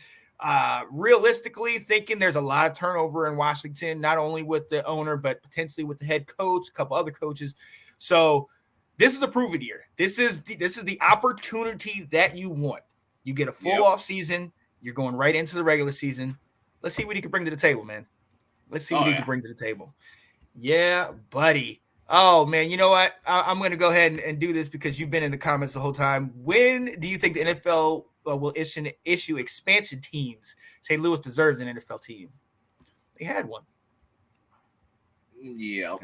[SPEAKER 1] realistically thinking there's a lot of turnover in Washington, not only with the owner, but potentially with the head coach, a couple other coaches. So this is a prove-it year. This is the opportunity that you want. You get a full off season. You're going right into the regular season. Let's see what he can bring to the table, man. Let's see what he can bring to the table. Yeah, buddy. Oh, man, you know what? I'm going to go ahead and do this because you've been in the comments the whole time. When do you think the NFL will issue expansion teams? St. Louis deserves an NFL team. They had one.
[SPEAKER 3] Yeah.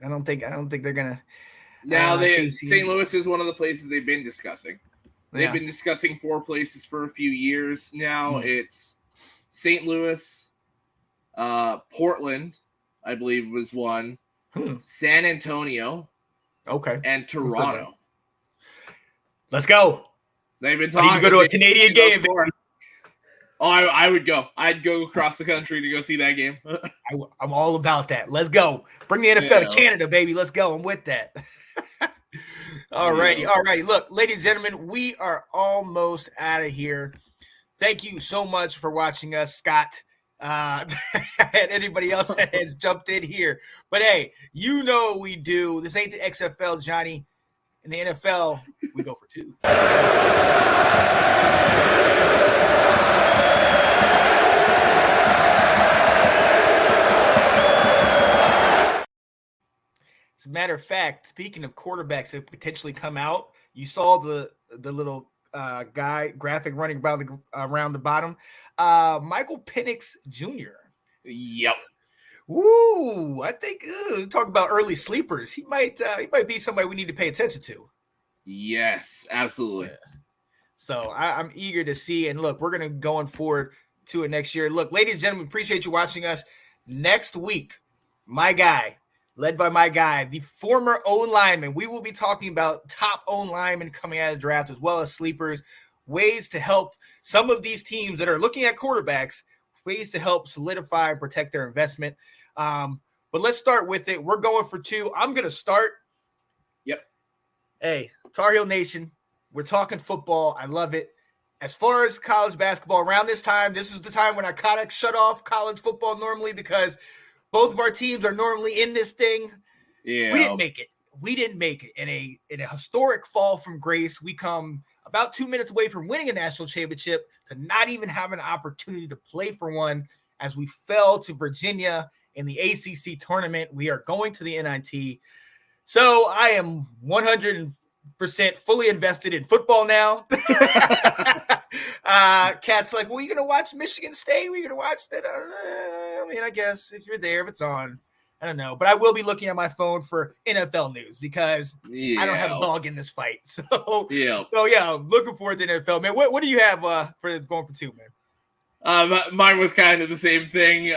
[SPEAKER 1] I don't think they're going to.
[SPEAKER 3] Now, St. Louis is one of the places they've been discussing. They've been discussing 4 places for a few years now. It's St. Louis, Portland, I believe was one, San Antonio, and Toronto.
[SPEAKER 1] Let's go.
[SPEAKER 3] They've been talking.
[SPEAKER 1] You can go to a Canadian game.
[SPEAKER 3] Oh, I would go. I'd go across the country to go see that game.
[SPEAKER 1] I'm all about that. Let's go. Bring the NFL to Canada, baby. Let's go. I'm with that. All righty. Look, ladies and gentlemen, we are almost out of here. Thank you so much for watching us, Scott, and anybody else that has jumped in here. But hey, what we do. This ain't the XFL, Johnny. In the NFL, we go for 2. As a matter of fact, speaking of quarterbacks that potentially come out, you saw the little guy graphic running around the bottom. Michael Penix Jr.
[SPEAKER 3] Yep.
[SPEAKER 1] Woo! I think talk about early sleepers. He might be somebody we need to pay attention to.
[SPEAKER 3] Yes, absolutely.
[SPEAKER 1] Yeah. So I'm eager to see. And look, we're gonna going forward to it next year. Look, ladies and gentlemen, appreciate you watching us. Next week, led by my guy, the former O lineman. We will be talking about top O linemen coming out of the draft, as well as sleepers, ways to help some of these teams that are looking at quarterbacks, ways to help solidify and protect their investment. But let's start with it. We're going for 2. I'm going to start.
[SPEAKER 3] Yep.
[SPEAKER 1] Hey, Tar Heel Nation, we're talking football. I love it. As far as college basketball, around this time, this is the time when I kind of shut off college football normally because both of our teams are normally in this thing.
[SPEAKER 3] Yeah.
[SPEAKER 1] We didn't make it. In a historic fall from grace, we come about 2 minutes away from winning a national championship to not even have an opportunity to play for one as we fell to Virginia in the ACC tournament. We are going to the NIT. So I am 100% fully invested in football now. Cat's like, well, you going to watch Michigan State? We're going to watch that? I guess if you're there, if it's on. I don't know. But I will be looking at my phone for NFL news because I don't have a dog in this fight. So looking forward to NFL. Man, what do you have for going for 2, man?
[SPEAKER 3] Mine was kind of the same thing.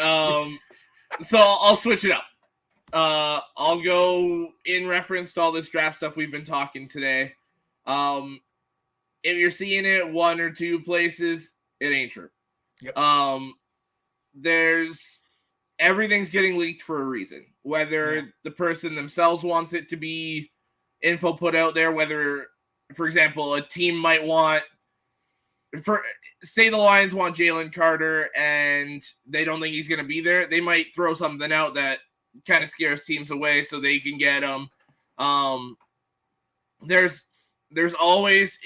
[SPEAKER 3] So I'll switch it up. I'll go in reference to all this draft stuff we've been talking today. If you're seeing it 1 or 2 places, it ain't true.
[SPEAKER 1] Yep.
[SPEAKER 3] Everything's getting leaked for a reason. Whether the person themselves wants it to be info put out there, whether, for example, a team might want, say the Lions want Jalen Carter and they don't think he's going to be there, they might throw something out that kind of scares teams away so they can get him. There's always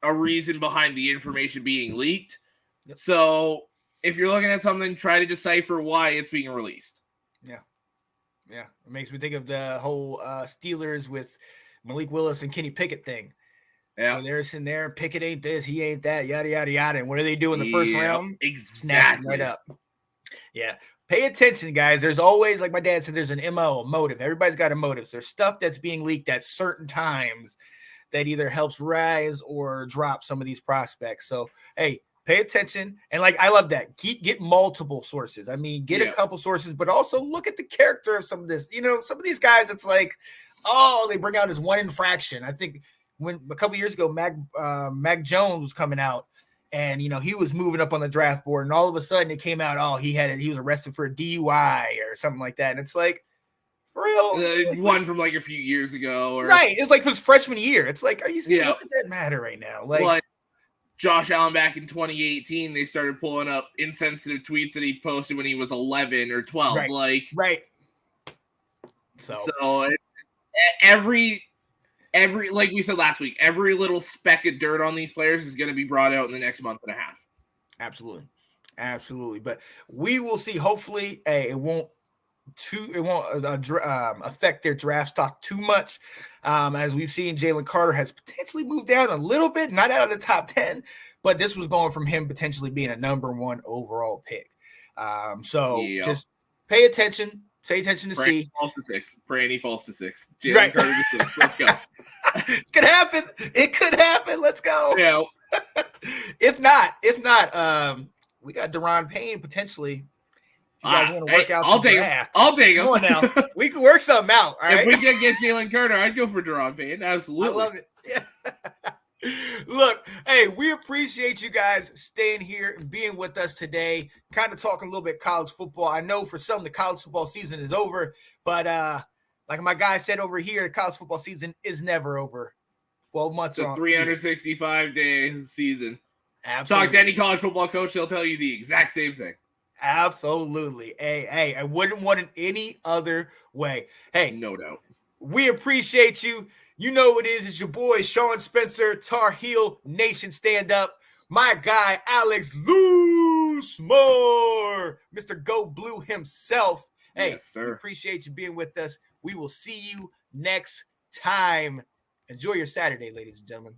[SPEAKER 3] a reason behind the information being leaked.
[SPEAKER 1] Yep.
[SPEAKER 3] So if you're looking at something, try to decipher why it's being released.
[SPEAKER 1] Yeah. It makes me think of the whole Steelers with Malik Willis and Kenny Pickett thing.
[SPEAKER 3] Yeah.
[SPEAKER 1] They're sitting there, Pickett ain't this, he ain't that, yada, yada, yada. And what do they do in the first round?
[SPEAKER 3] Exactly.
[SPEAKER 1] Snatch him right up. Yeah. Pay attention, guys. There's always, like my dad said, there's an MO, a motive. Everybody's got a motive. There's stuff that's being leaked at certain times that either helps rise or drop some of these prospects. So, hey, pay attention. And like, I love that. Get multiple sources. I mean, get a couple sources, but also look at the character of some of this. You know, some of these guys, it's like, oh, they bring out this one infraction. I think when a couple years ago, Mac Jones was coming out, and, you know, he was moving up on the draft board, and all of a sudden it came out, oh, he was arrested for a DUI or something like that. And it's like, for real?
[SPEAKER 3] One from like a few years ago. Or...
[SPEAKER 1] Right. It's like his freshman year. It's like, what does that matter right now? Like
[SPEAKER 3] Josh Allen back in 2018, they started pulling up insensitive tweets that he posted when he was 11 or 12.
[SPEAKER 1] Right.
[SPEAKER 3] So every like we said last week, every little speck of dirt on these players is going to be brought out in the next month and a half.
[SPEAKER 1] Absolutely. But we will see. Hopefully, it won't affect their draft stock too much. As we've seen, Jalen Carter has potentially moved down a little bit, not out of the top 10, but this was going from him potentially being a number 1 overall pick. Just pay attention. Pay attention to see.
[SPEAKER 3] Falls to 6. Pranny falls to 6. Jalen Carter to 6. Let's go.
[SPEAKER 1] It could happen. Let's go.
[SPEAKER 3] Yeah.
[SPEAKER 1] If not, we got Deron Payne potentially. If you guys want to work out some draft.
[SPEAKER 3] I'll take him.
[SPEAKER 1] Come on now. We can work something out. All right?
[SPEAKER 3] If we can get Jalen Carter, I'd go for Deron Payne. Absolutely.
[SPEAKER 1] I love it. Yeah. Look, hey, we appreciate you guys staying here and being with us today, kind of talking a little bit college football. I know for some, the college football season is over, but like my guy said over here, the college football season is never over. 12 months
[SPEAKER 3] on. 365-day season.
[SPEAKER 1] Absolutely.
[SPEAKER 3] Talk to any college football coach, they'll tell you the exact same thing.
[SPEAKER 1] Absolutely. Hey, I wouldn't want it any other way. Hey,
[SPEAKER 3] no doubt.
[SPEAKER 1] We appreciate you. You know what it is. It's your boy, Sean Spencer, Tar Heel Nation Stand Up. My guy, Alex Loosemore, Mr. Go Blue himself. Hey,
[SPEAKER 3] yes, sir.
[SPEAKER 1] We appreciate you being with us. We will see you next time. Enjoy your Saturday, ladies and gentlemen.